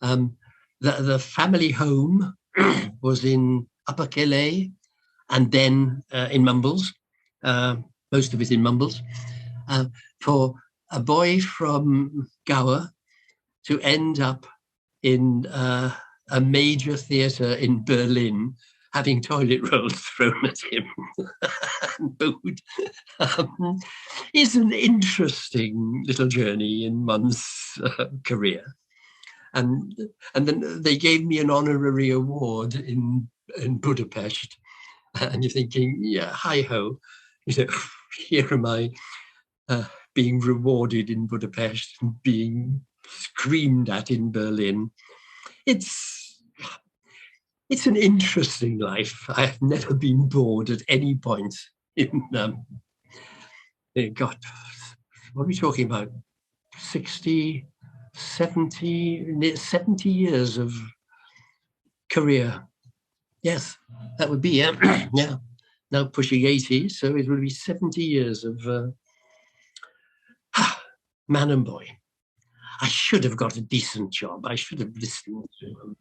The family home was in Upper Calais, and then in Mumbles, most of it in Mumbles. For a boy from Gower to end up in a major theatre in Berlin, having toilet rolls thrown at him and booed, is an interesting little journey in one's career. And then they gave me an honorary award in Budapest, and you're thinking, yeah, hi-ho, here am I being rewarded in Budapest and being screamed at in Berlin. It's an interesting life. I have never been bored at any point in, God, what are we talking about? 60, 70 years of career. Yes, that would be, yeah. Now pushing 80, so it would be 70 years of man and boy. I should have got a decent job. I should have listened to him.